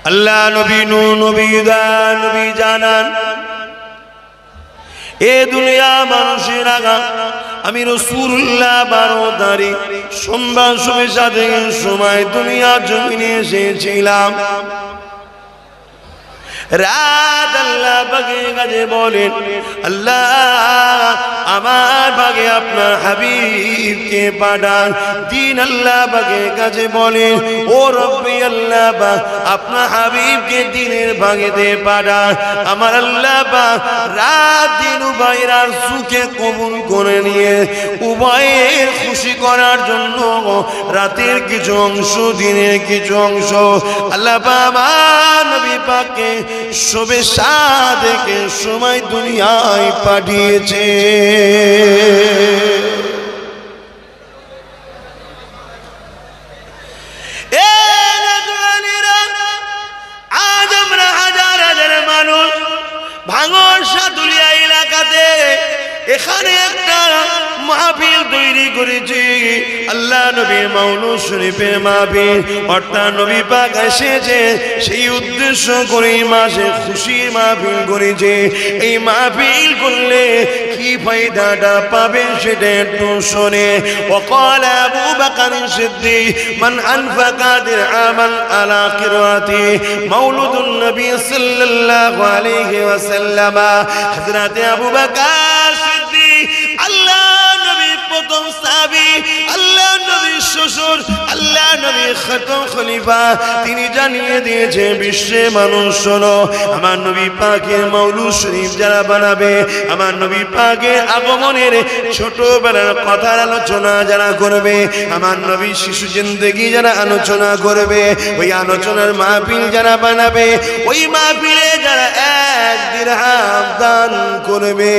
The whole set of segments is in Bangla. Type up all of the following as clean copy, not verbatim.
আল্লাহ নবী নূহ নবী দা নবী জানান, এ দুনিয়া মানুষের আগা আমি রাসূলুল্লাহ 12 তারিখ সোমবার সাথে সময় দুনিয়া জমিনে এসেছিলাম। রাত আল্লাহ পাকের কাছে বলেন, আল্লাহ আমার ভাগে আপনার হাবিবকে পাঠান। দিন আল্লাহ পাকের কাছে বলেন, ও রব্বি আল্লাহ পাক আপনার হাবিবকে দিনের ভাগেতে পাঠান। আমার আল্লাহ পাক রাত দিন উভয়ের সুখে কবুল করে নিয়ে উভয়ের খুশি করার জন্য রাতের কিছু অংশ দিনের কিছু অংশ আল্লাহ পাক আমার নবী পাককে শবে সাদেকে সময় দুনিয়ায় পাঠিয়েছে। আজ আমরা হাজার হাজার মানুষ ভাঙর সাতুলিয়া এলাকাতে এখানে একটা মাহফিল তৈরি করেছি। আল্লাহ নবীর মাওলুদ শরীফের মাহফিল, অর্থাৎ নবী পাক এসেছে সেই উদ্দেশ্য করে মাসে খুশির মাহফিল করেছে। এই মাহফিল করলে কি ফায়দাটা পাবে সেটা একটু শোনে। وقال أبو بكر الصديق من أنفق درهما على قراءة مولد النبي صلى الله عليه وسلم। হযরত আবু বকর সিদ্দিক আল্লাহ নবীর প্রথম সাহাবী, আল্লাহ নবীর শ্বশুর, আল্লাহ নবীর খতম খলিফা, তিনি জানিয়ে দিয়েছে বিশ্বের মানুষ শোনো, আমার নবী পাকের মাওলুদ শরীফ যারা বানাবে, আমার নবী পাকের আগমনের ছোটবেলার কথার আলোচনা যারা করবে, আমার নবীর শিশু জিন্দেগি যারা আলোচনা করবে, ওই আলোচনার মাহফিল যারা বানাবে, ওই মাহফিলে যারা 1 দিরহাম দান করবে,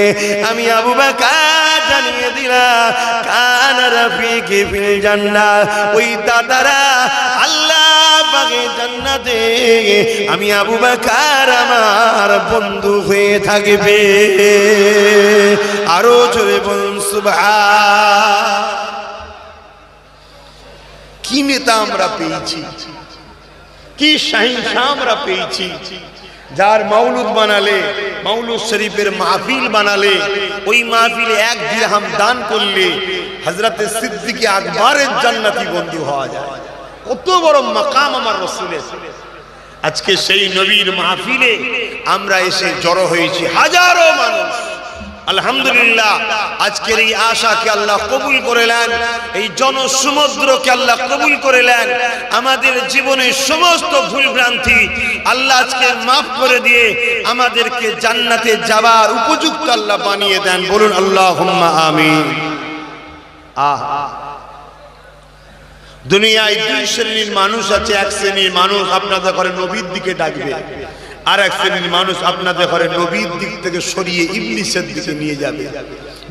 আমি আবু বকর জানিয়ে দিলাম কানা রাফিকি ফিল জান্নাহ, ওই দাদারা আল্লাহ পাকের জান্নাতে আমি আবু বকর আমার বন্ধু হয়ে থাকবে। আরো জোরে বলুন সুবহান। কি নেতা আমরা পেয়েছি, কি শাহিনশাহ আমরা পেয়েছি, যার মাওলুদ বানালে, মাওলুদ শরীফের মাহফিল বানালে, ওই মাহফিলে 1 দিরহাম দান করলে হযরত সিদ্দিক আকবরের জান্নাতি বন্ধু হওয়া যায়। কত বড় মাকাম আমার রাসূলের। আজকে সেই নবীর মাহফিলে আমরা এসে জড়ো হয়েছি হাজারো মানুষ। আলহামদুলিল্লাহ, আজকের এই আশাকে আল্লাহ কবুল করে নেন, এই জনসমুদ্রকে আল্লাহ কবুল করে নেন। আমাদের জীবনের সমস্ত ভুল ভ্রান্তি আল্লাহ আজকে মাফ করে দিয়ে আমাদেরকে জান্নাতে যাওয়ার উপযুক্ত আল্লাহ বানিয়ে দেন। বলুন আল্লাহুম্মা আমিন। দুনিয়ায় 2 শ্রেণীর মানুষ আছে। এক শ্রেণীর মানুষ আপনাদের ঘরে নবীর দিকে ডাকবে, আর এক শ্রেণীর মানুষ আপনাদের ঘরে নবীর দিক থেকে সরিয়ে ইবলিসের দিকে নিয়ে যাবে।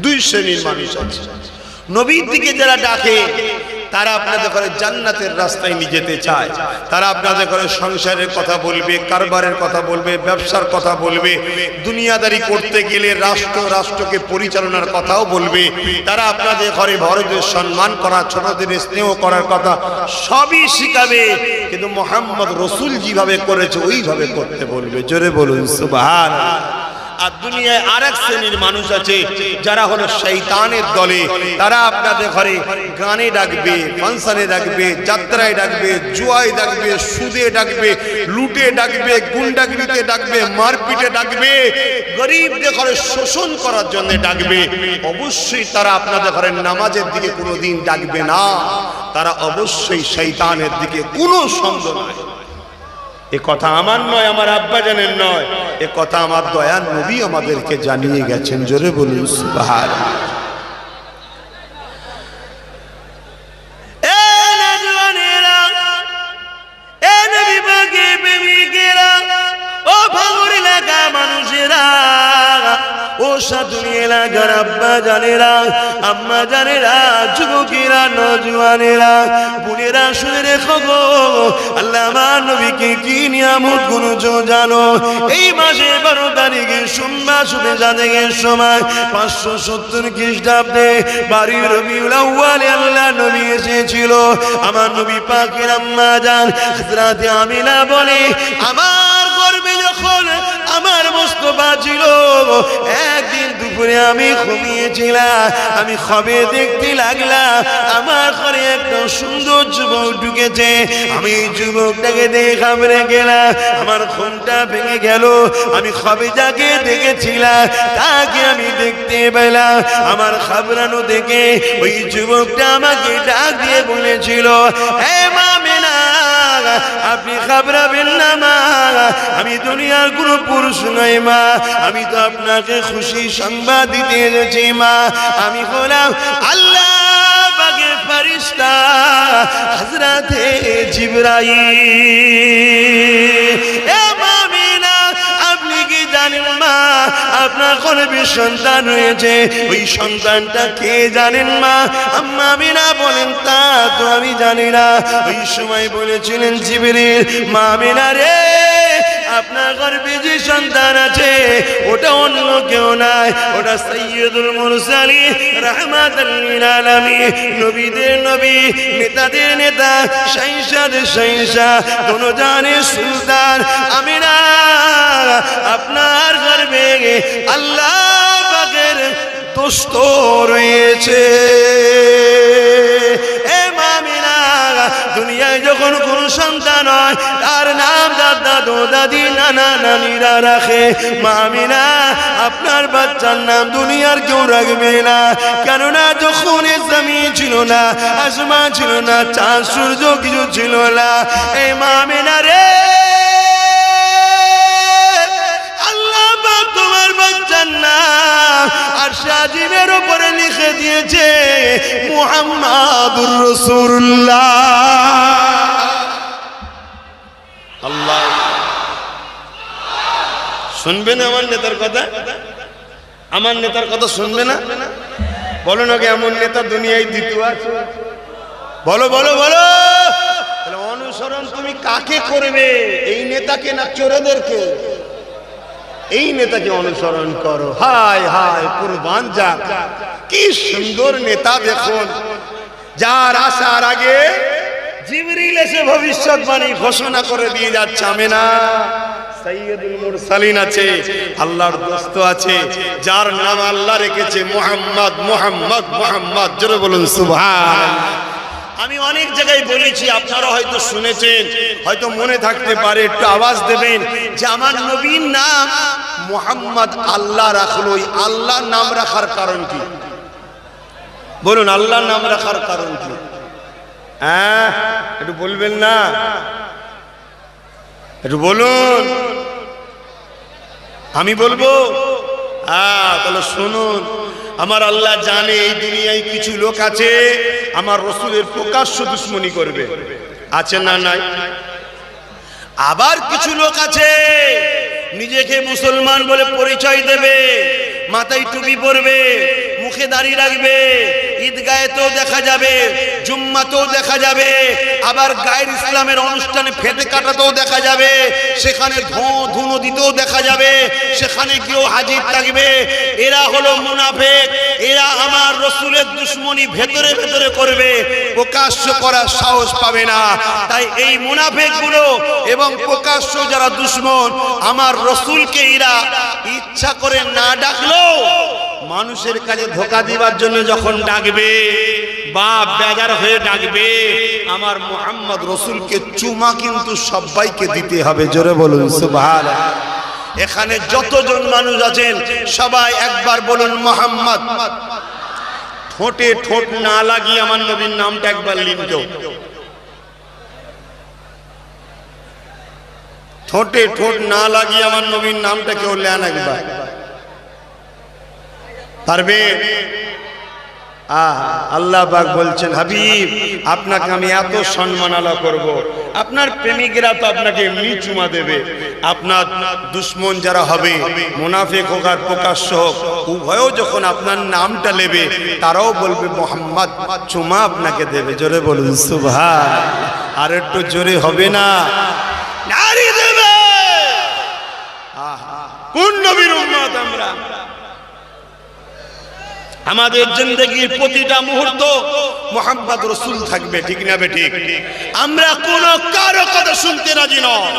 2 শ্রেণীর মানুষ আছে। নবীর দিকে যারা ডাকে তারা আপনাদের ঘরে জান্নাতের রাস্তায় নিয়ে যেতে চায়। তারা আপনাদের ঘরে সংসারের কথা বলবে, কারবারের কথা বলবে, ব্যবসার কথা বলবে, দুনিয়াদারি করতে গেলে রাষ্ট্রকে পরিচালনার কথাও বলবে। তারা আপনাদের ঘরে বড়দের সম্মান করা, ছোটদের স্নেহ করার কথা সবই শিখাবে, কিন্তু মুহাম্মদ রাসূল যেভাবে করেছে ওইভাবে করতে বলবে। জোরে বলুন সুবহানাল্লাহ। আর দুনিয়ায় আরেক শ্রেণীর মানুষ আছে যারা হলো শয়তানের দলে। তারা আপনাদের ঘরে গানে ডাকবে, ফাংশনে ডাকবে, যাত্রায় ডাকবে, জুয়ায় ডাকবে, সুদে ডাকবে, লুটে ডাকবে, গুন্ডাগিরিতে ডাকবে, মারপিটে ডাকবে, গরিবদের ঘরে শোষণ করার জন্য ডাকবে। অবশ্যই তারা আপনাদের ঘরে নামাজের দিকে কোনোদিন ডাকবে না। তারা অবশ্যই শয়তানের দিকে, কোনো সন্দেহ নাই। এ কথা আমার নয়, আমার আব্বা জানেন নয়, এ কথা আমার দয়ার নবী আমাদেরকে জানিয়ে গেছেন। জোরে বলুন সুবহানাল্লাহ। ও সাধুনী এলাকার আব্বা জানেরা, আম্মা জানেরা, যুবকেরা, নওজওয়ানেরা, বুড়েরা, শুনে রেখো গো, আল্লাহ আমার নবীকে কি নিয়ামত গুলো জানো। এই মাসে 12 তারিখে সোমবার শুনে যাদের সময় 570 খ্রিস্টাব্দে 12 রবিউল আউয়ালে আল্লাহ নবী এসেছিল। আমার নবী পাকের আম্মা জান হযরত আমিনা বলে, আমার গর্ভে যখন আমার মোস্তফা ছিল, একদিন দুপুরে আমি ঘুমিয়েছিলাম, আমি খবে দেখতে লাগলাম আমার ঘরে একটা সুন্দর যুবক ঢুকেছে। আমি এই যুবকটাকে দেখে ঘাবড়ে গেলাম, আমার ঘুমটা ভেঙে গেল। আমি খবেটাকে দেখেছিলাম, তাকে আমি দেখতে পেলাম। আমার ঘাবড়ানো দেখে ওই যুবকটা আমাকে ডাক দিয়ে বলেছিল, হে মা আমিনা, আপনি ঘাবড়াবেন না মা, আমি দুনিয়ার কোনো পুরুষ নই মা, আমি তো আপনাকে খুশি সংবাদ দিতে এসেছি মা। আমি হলাম আল্লাহ পাকের ফেরেশতা হযরতে জিবরাইল। এ মা আমিনা, আপনি কি জানেন মা, আপনার গর্ভে সন্তান হয়েছে, ওই সন্তানটা কে জানেন মা? আম্মা আমিনা বলেন, তা তো আমি জানি না। ওই সময় বলেছিলেন জিবরিল, মা আমিনা রে, আপনার গর্ভে যে সন্তান আছে ওটা অন্য কেউ নয়, ওটা সাইয়্যিদুল মুরসালিন রাহমাতাল লিল আলামিন, নবীদের নবী, নেতাদের নেতা, শাহিনশাদের শাহিনশাহ, দোনোজানের সুলতান। আমিনা, আপনার গর্ভে আল্লাহ পাকের দোস্ত রয়েছে। দুনিয়ায় যখন কোন সন্তান হয়, তার নাম দাদা দাদি নানা নানিরা রাখে। মা আমিনা, আপনার বাচ্চার নাম দুনিয়ার কেউ রাখবে না, কেননা যখন জমিন ছিল না, আসমান ছিল না, চাঁদ সূর্য কিছু ছিল না। এই মা আমিনা রে, আল্লাহ পাক তোমার বাচ্চার নাম আরশে আজিমের উপরে লিখে দিয়েছে মুহাম্মাদুর রাসূলুল্লাহ। আল্লাহ শুনবে না আমার নেতার কথা? আমার নেতার কথা শুনবে না? বলো না, এমন নেতা দুনিয়ায় দ্বিতীয় আছে? বলো বলো বলো। তাহলে অনুসরণ তুমি কাকে করবে? এই নেতাকে না চোরেদেরকে? এই নেতাকে অনুসরণ করো। হায় হায়, কুরবান যাক, কি সুন্দর নেতা দেখুন, যার আসার আগে জিবরিল এসে ভবিষ্যৎবাণী ঘোষণা করে দিয়ে যাচ্ছে। আমিনা, সাইয়্যিদুল মুরসালিন আছে, আল্লাহর দোস্ত আছে, যার নাম আল্লাহ রেখেছে মুহাম্মদ মুহাম্মদ মুহাম্মদ। জোরে বলুন সুবহানাল্লাহ। আমি অনেক জায়গায় বলেছি, আপনারা হয়তো শুনেছেন, হয়তো মনে থাকতে পারে, একটু আওয়াজ দেবেন যে আমার নবীর নাম মুহাম্মদ আল্লাহ রাখলো। আল্লাহর নাম রাখার কারণ কি? বলুন, আল্লাহর নাম রাখার কারণ কি? হ্যাঁ, একটু বলবেন না? একটু বলুন, আমি বলবো? তাহলে শুনুন। আমার আল্লাহ জানে এই দুনিয়ায় কিছু লোক আছে আমার রসুলের প্রকাশ্য দুশ্মনী করবে, আছে না নাই? আবার কিছু লোক আছে নিজেকে মুসলমান বলে পরিচয় দেবে, মাথায় টুপি পরবে, মুখে দাড়ি রাখবে, ঈদগাহেতেও দেখা যাবে, জুম্মাতেও দেখা যাবে, আবার গায়ের ইসলামের অনুষ্ঠানে ফেটে কাটাতেও দেখা যাবে, সেখানে ধুনো দিতেও দেখা যাবে, সেখানে গিয়েও হাজির থাকবে। এরা হলো মুনাফিক, এরা আমার রসুলের দুশ্মনী ভেতরে ভেতরে করবে, প্রকাশ্য করার সাহস পাবে না। তাই এই মুনাফিকগুলো এবং প্রকাশ্য যারা দুশ্মন, আমার রসুলকে এরা ইচ্ছা করে না ডাকলেও মানুষের কাছে ধোঁকা দিবার জন্য যখন ডাকবে বা বেজার হয়ে ডাকবে, আমার মুহাম্মদ রসুলকে চুমা কিন্তু সবাইকে দিতে হবে। জোরে বলুন সুবহানাল্লাহ। এখানে যতজন মানুষ আছেন সবাই একবার বলুন মুহাম্মদ। ঠোঁটে ঠোঁট না লাগিয়ে আমার নবীর নামটা একবার লিখো। ঠোঁটে ঠোঁট না লাগিয়ে আমার নবীর নামটা কেউ লেন একবার? পারবে? আল্লাহ পাক বলছেন, হাবিব আপনাকে আমি এত সম্মাননা করব, আপনার প্রেমিকরা তো আপনাকে এমনি চুমা দেবে, আপনার দুশ্মন যারা হবে, মুনাফিক হোক আর প্রকাশ্য হোক, উভয়ও যখন আপনার নামটা নেবে তারাও বলবে মুহাম্মদ, চুমা আপনাকে দেবে। জোরে বলুন সুবহানাল্লাহ। আর একটু জোরে হবে না? নারী দেবে। কোন নবীর উম্মত আমরা? আমাদের জিন্দেগির প্রতিটা মুহূর্ত মুহাম্মদ রাসূল থাকবে, ঠিক না বেঠিক? আমরা কোন কারো কথা শুনতে রাজি নয়,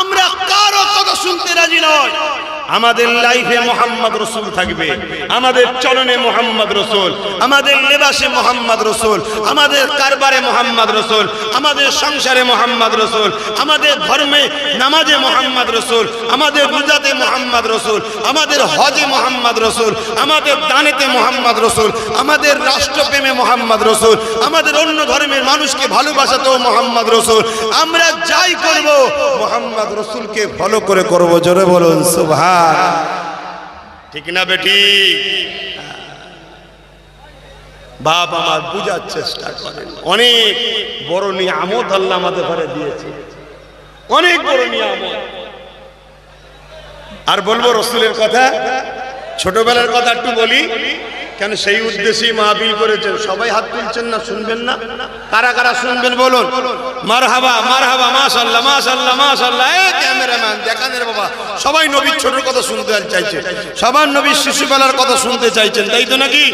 আমরা কারো কথা শুনতে রাজি নয়। আমাদের লাইফে মুহাম্মদ রাসূল থাকবে, আমাদের চলনে মুহাম্মদ রাসূল, আমাদের লেবাসে মুহাম্মদ রাসূল, আমাদের কারবারে মুহাম্মদ রাসূল, আমাদের সংসারে মুহাম্মদ রাসূল, আমাদের ধর্মে নামাজে মুহাম্মদ রাসূল, আমাদের রোজাতে মুহাম্মদ রাসূল, আমাদের হজে মুহাম্মদ রাসূল, আমাদের দানেতে মুহাম্মদ রাসূল, আমাদের রাষ্ট্রপ্রেমে মুহাম্মদ রাসূল, আমাদের অন্য ধর্মের মানুষকে ভালোবাসাতেও মুহাম্মদ রাসূল। আমরা যাই করব মুহাম্মদ রাসূলকে ফলো করে করব। জোরে বলুন সুবহান, ঠিক না বেটি? বাপ আমার বুঝার চেষ্টা করেন, অনেক বড় নিয়ামত আল্লাহ আমাদের ঘরে দিয়েছে, অনেক বড় নিয়ামত। আর বলবো রসুলের কথা, ছোটবেলার কথা একটু বলি, কেন সেই উদ্দেশ্যেই মাহফিল করেছেন। সবাই হাত তুলছেন না, শুনবেন না? কারা কারা শুনবেন বলুন? মারহাবা মারহাবা, মাশাআল্লাহ মাশাআল্লাহ মাশাআল্লাহ। এই ক্যামেরাম্যান দেখান রে বাবা, সবাই নবীর ছোটর কথা শুনতে চাইছে, সবার নবীর শিশুবেলার কথা শুনতে চাইছেন, তাই তো নাকি?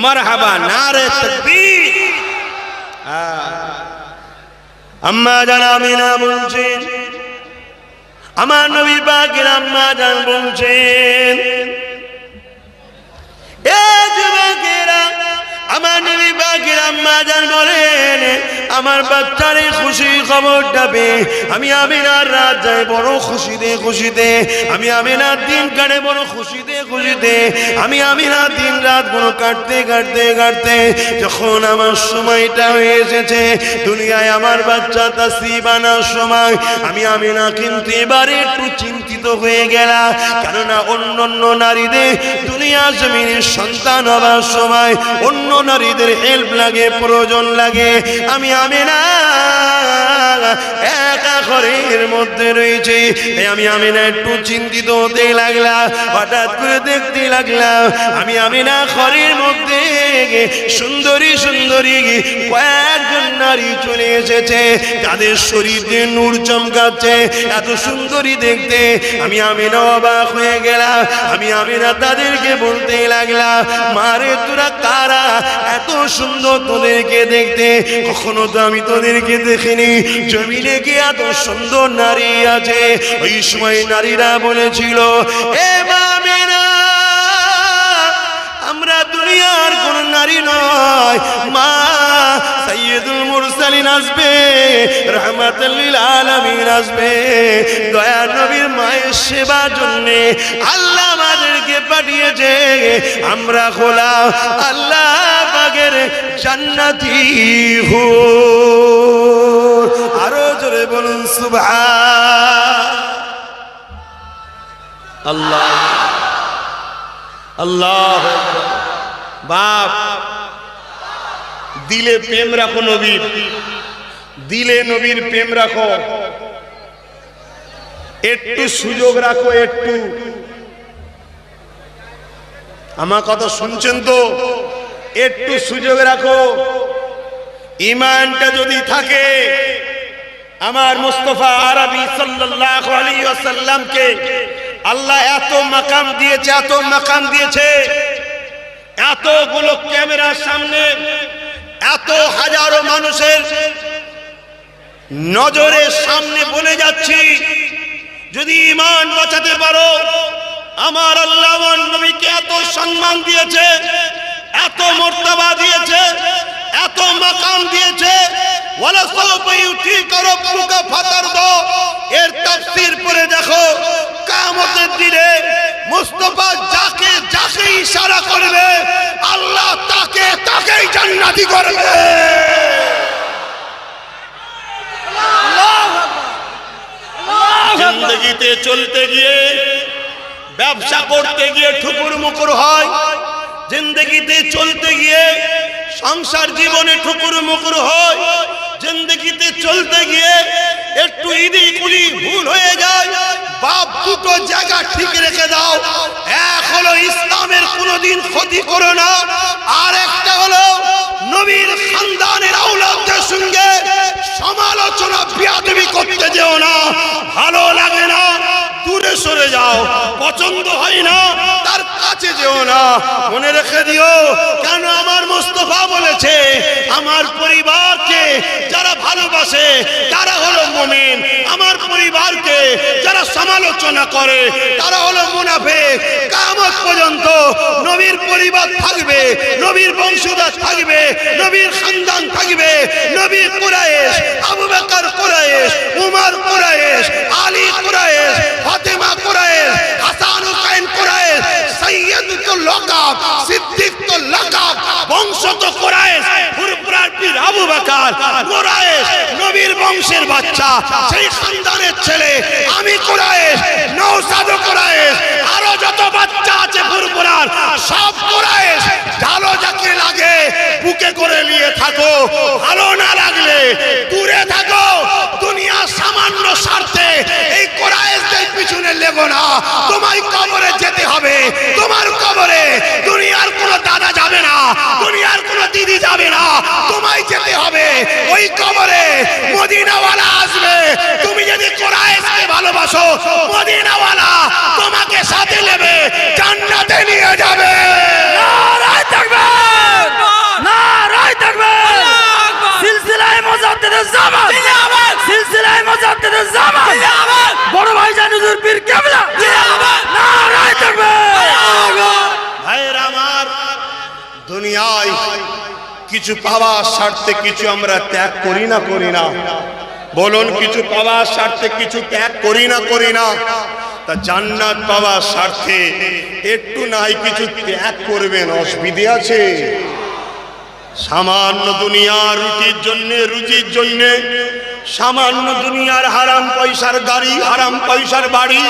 মারহাবা, নারে তাকবীর। আম্মা জান আমিনা বলছেন, আমার নবী পাকের আম্মা জান বলছেন, আমার নবী পাকের আম্মা জান বলেন, আমার বাচ্চারে খুশি খবরটা পেয়ে আমি আমিনার রাত যাই বড় খুশিতে খুশিতে, আমি আমিনার দিন কাটে বড় খুশিতে খুশিতে, আমি আমিনার দিন রাত বড় কাটতে কাটতে কাটতে যখন আমার সময়টা হয়ে এসেছে দুনিয়ায় আমার বাচ্চা তাসরিফ আনার সময়, আমি আমিনা কিন্তু এবারে একটু চিন্তিত হয়ে গেলাম। কেননা অন্য অন্য নারীদের দুনিয়া জমিনের সন্তান হবার সময় অন্য নারীদের হেল্প লাগে, প্রয়োজন লাগে, আমি আমিনা একা ঘরের মধ্যে রয়েছে, আমি আমিনা একটু চিন্তিত হতে লাগলাম। হঠাৎ করে দেখতে লাগলাম আমি আমিনা ঘরের মধ্যে সুন্দরী সুন্দরী কয়েকজন নারী চলে এসেছে, তাদের শরীরে নূর চমকাচ্ছে, এত সুন্দরী দেখতে আমি আমিনা অবাক হয়ে গেলাম। আমি আমিনা তাদেরকে বলতে লাগলাম, মারে তোরা কারা, এত সুন্দর তোদেরকে দেখতে, কখনো তো আমি তোদেরকে দেখিনি, জমিনে কি এত সুন্দর নারী আছে? ওই সময় নারীরা বলেছিল, এ আমিনা, আমরা দুনিয়ার কোন নারী নয়, মা সাইয়্যিদুল মুরসালিন আসবে, রাহমাতুল লিল আলামিন আসবে, দয়ার নবীর মায়ের সেবার জন্য আল্লাহ আমাদেরকে পাঠিয়েছে, আমরা খোলা আল্লাহ পাকের জান্নাতি হুর। আরো জোরে বলুন সুবহান আল্লাহ আল্লাহ। বাপ, দিলে প্রেম রাখো নবীর, দিলে নবীর প্রেম রাখো, একটু সুযোগ রাখো, একটু। আমার কথা শুনছেন তো? একটু সুযোগ রাখো। ঈমানটা যদি থাকে, আমার মুস্তাফা আরবি সাল্লাল্লাহু আলাইহি ওয়াসাল্লামকে আল্লাহ এত মাকাম দিয়েছে, এত মাকাম দিয়েছে, এতগুলো ক্যামেরার সামনে এত হাজারো মানুষের নজরের সামনে বলে যাচ্ছি, যদি ঈমান বাঁচাতে পারো, আমার আল্লাহ নবীকে এত সম্মান দিয়েছে, এত মর্তবা দিয়েছে, এত মাকাম দিয়েছে। ওয়ালা সাওফা ইউতিকা রাব্বুকা ফাতারদা, এর তাফসীর পড়ে দেখো, কিয়ামতের দিনে মুস্তাফা যাকে যাকে ইশারা করবে আল্লাহ তাকে তাকেই জান্নাতি করবে। জিন্দেগিতে চলতে গিয়ে, ব্যবসা করতে গিয়ে ঠুকুর মুকুর হয়, জিন্দেগিতে চলতে গিয়ে সংসার জীবনে ঠুকুর মুকুর হয়, জিন্দেগিতে চলতে গিয়ে একটু ইদি কুলি ভুল হয়ে যায়। বাপ, দুটো জায়গা ঠিক রেখে দাও, এক হলো ইসলামের কোনোদিন ক্ষতি করো না, আর একটা হলো নবীর খানদানের আওলাদদের সঙ্গে সমালোচনা বিয়াদবি করতে যেও না, ভালো লাগে না, দূরে সরে যাও। পছন্দ হয় না তার কাছে যেও না। মনে রেখে দিও, কেন আমার মুস্তাফা বলেছে আমার পরিবারকে যারা ভালোবাসে তারা হলো মুমিন, আমার পরিবারকে যারা সমালোচনা করে তারা হলো মুনাফিক। কিয়ামত পর্যন্ত নবীর পরিবার থাকবে, নবীর বংশধর থাকবে, নবীর খানদান থাকবে, নবী কুরাইশ, আবু বকর কুরাইশ, উমর কুরাইশ, আলী কুরাইশ, ফাতেমা কুরাইশ, হাসান হুসাইন কুরাইশ, সাইয়্যিদুল লাকাব, সিদ্দিকুল লাকাব, বংশ তো কুরাইশ, ফুরফুরার পীর আবু বকর কুরাইশ, নবীর বংশের বাচ্চা, সেই খানদানের ছেলে আমি কুরাইশ, নওশাদ কুরাইশ, আরো যত বাচ্চা আছে ফুরফুরার সব কুরাইশ। ভালো যাকে লাগে বুকে করে নিয়ে থাকো, ভালো না লাগলে দূরে থাকো। দুনিয়ার সামান্য স্বার্থে এই কুরাইশদের পিছনে লেগো না। তোমায় কবরে যেতে হবে, তোমার কবরে দুনিয়ার কোনো দাদা যাবে না, দুনিয়ার কোনো দিদি যাবে না, তোমায় যেতে হবে ওই কবরে। মদিনাওয়ালা আসবে, তুমি যদি কুরাইশকে ভালোবাসো মদিনাওয়ালা তোমাকে সাথে নেবে, জান্নাতে নিয়ে যাবে। নারায়ে তাকবীর, নারায়ে তাকবীর, সিলসিলায়ে মুজাদ্দিদুজ জামান জিন্দাবাদ, সিলসিলায়ে মুজাদ্দিদুজ জামান জিন্দাবাদ, বড় ভাইজান হুজুর পীর কেবলা জিন্দাবাদ, নারায়ে তাকবীর। ভাইরা আমার, দুনিয়ায় কিছু পাওয়ার স্বার্থে কিছু আমরা ত্যাগ করি না করি না? বলুন, কিছু পাওয়ার স্বার্থে কিছু ত্যাগ করি না করি না? তা জান্নাত পাওয়ার স্বার্থে একটু নাই কিছু ত্যাগ করবেন, অসুবিধে আছে? সামান্য দুনিয়ার রুটির জন্যে, রুজির জন্যে, সামান্য দুনিয়ার হারাম পয়সার গাড়ি, হারাম পয়সার বাড়ি,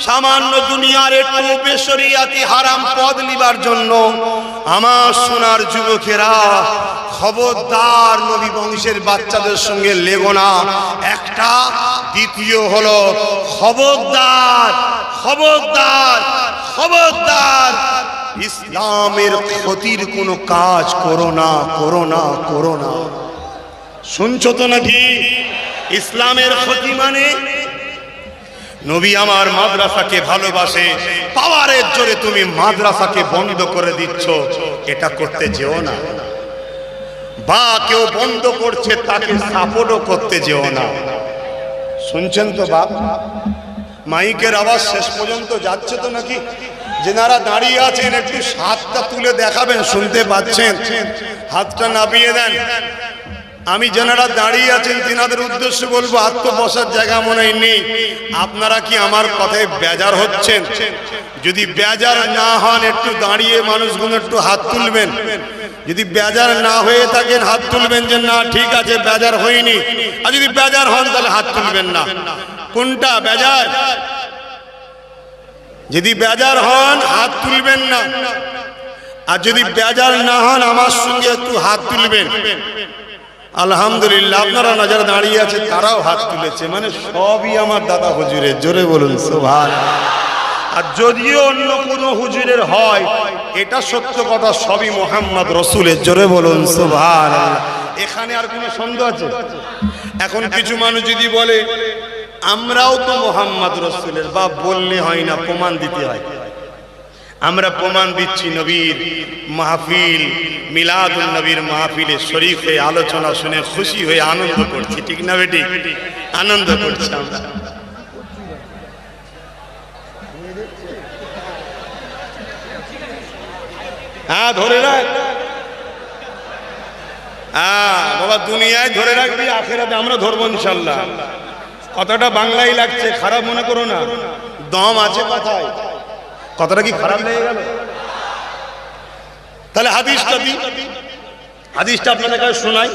সামান্য দুনিয়ার একটু বেশরিয়াতি হারাম পদ নিবার জন্য আমার সোনার যুবকেরা খবরদার নবী বংশের বাচ্চাদের সঙ্গে লেগো না। একটা, দ্বিতীয় হলো খবরদার, খবরদার, খবরদার ইসলামের ক্ষতির কোনো কাজ করো না, করো না, করো না। শুনছো তো নাকি? ইসলামের ক্ষতি মানে নবী আমার মাদ্রাসাকে ভালোবাসে, পাওয়ারের জোরে তুমি মাদ্রাসাকে বন্ধ করে দিচ্ছ, এটা করতে যেও না। বা কেউ বন্ধ করছে তাকে সাপোর্টও করতে যেও না। শুনছেন তো বাপ? মাইকের আওয়াজ শেষ পর্যন্ত যাচ্ছে তো নাকি? যেনারা দাঁড়িয়ে আছেন একটু হাতটা তুলে দেখাবেন, শুনতে পাচ্ছেন? হাতটা নামিয়ে দেন। আমি যেনারা দাঁড়িয়ে আছেন তিনাদের উদ্দেশ্যে বলবো, হাত তো বসার জায়গা মনে হয় নেই। আপনারা কি আমার কথায় বেজার হচ্ছেন? যদি বেজার না হন একটু দাঁড়িয়ে মানুষগুলো একটু হাত তুলবেন। যদি বেজার না হয়ে থাকেন হাত তুলবেন যে না ঠিক আছে বেজার হয়নি, আর যদি বেজার হন তাহলে হাত তুলবেন না। কোনটা বেজার? যদি বেজার হন হাত তুলবেন না, আর যদি বেজার না হন আমার সঙ্গে একটু হাত তুলবেন। আলহামদুলিল্লাহ, আপনারা না যারা দাঁড়িয়ে আছে তারাও হাত তুলেছে, মানে সবই আমার দাদা হুজুরের। জোরে বলুন সুবহানাল্লাহ। আর যদিও অন্য কোনো হুজুরের হয় এটা সত্য কথা, সবই মুহাম্মদ রাসূলের। জোরে বলুন সুবহানাল্লাহ। এখানে আর কোনো সন্দেহ আছে? এখন কিছু মানুষ যদি বলে আমরাও তো মুহাম্মদ রাসূলের, বা বললে হয় না, প্রমাণ দিতে হয়। আমরা প্রমাণ দিচ্ছি, নবীর মাহফিল, মিলাদুন নবীর মাহফিলে শরীক হয়ে আলোচনা শুনে খুশি হয়ে আনন্দ করছি, ঠিক না বেটি? আনন্দ করছি আমরা। হ্যাঁ ধরে রাখ, হ্যাঁ বাবা, দুনিয়ায় ধরে রাখবি, আখিরাতে আমরা ধরবো ইনশাআল্লাহ। কথাটা বাংলায় লাগছে, খারাপ মনে করো না, দম আছে কথায়। কথাটা কি খারাপ লেগে গেল? তাহলে হাদিসটা দিই, হাদিসটা আপনাদের কাছে শোনাই।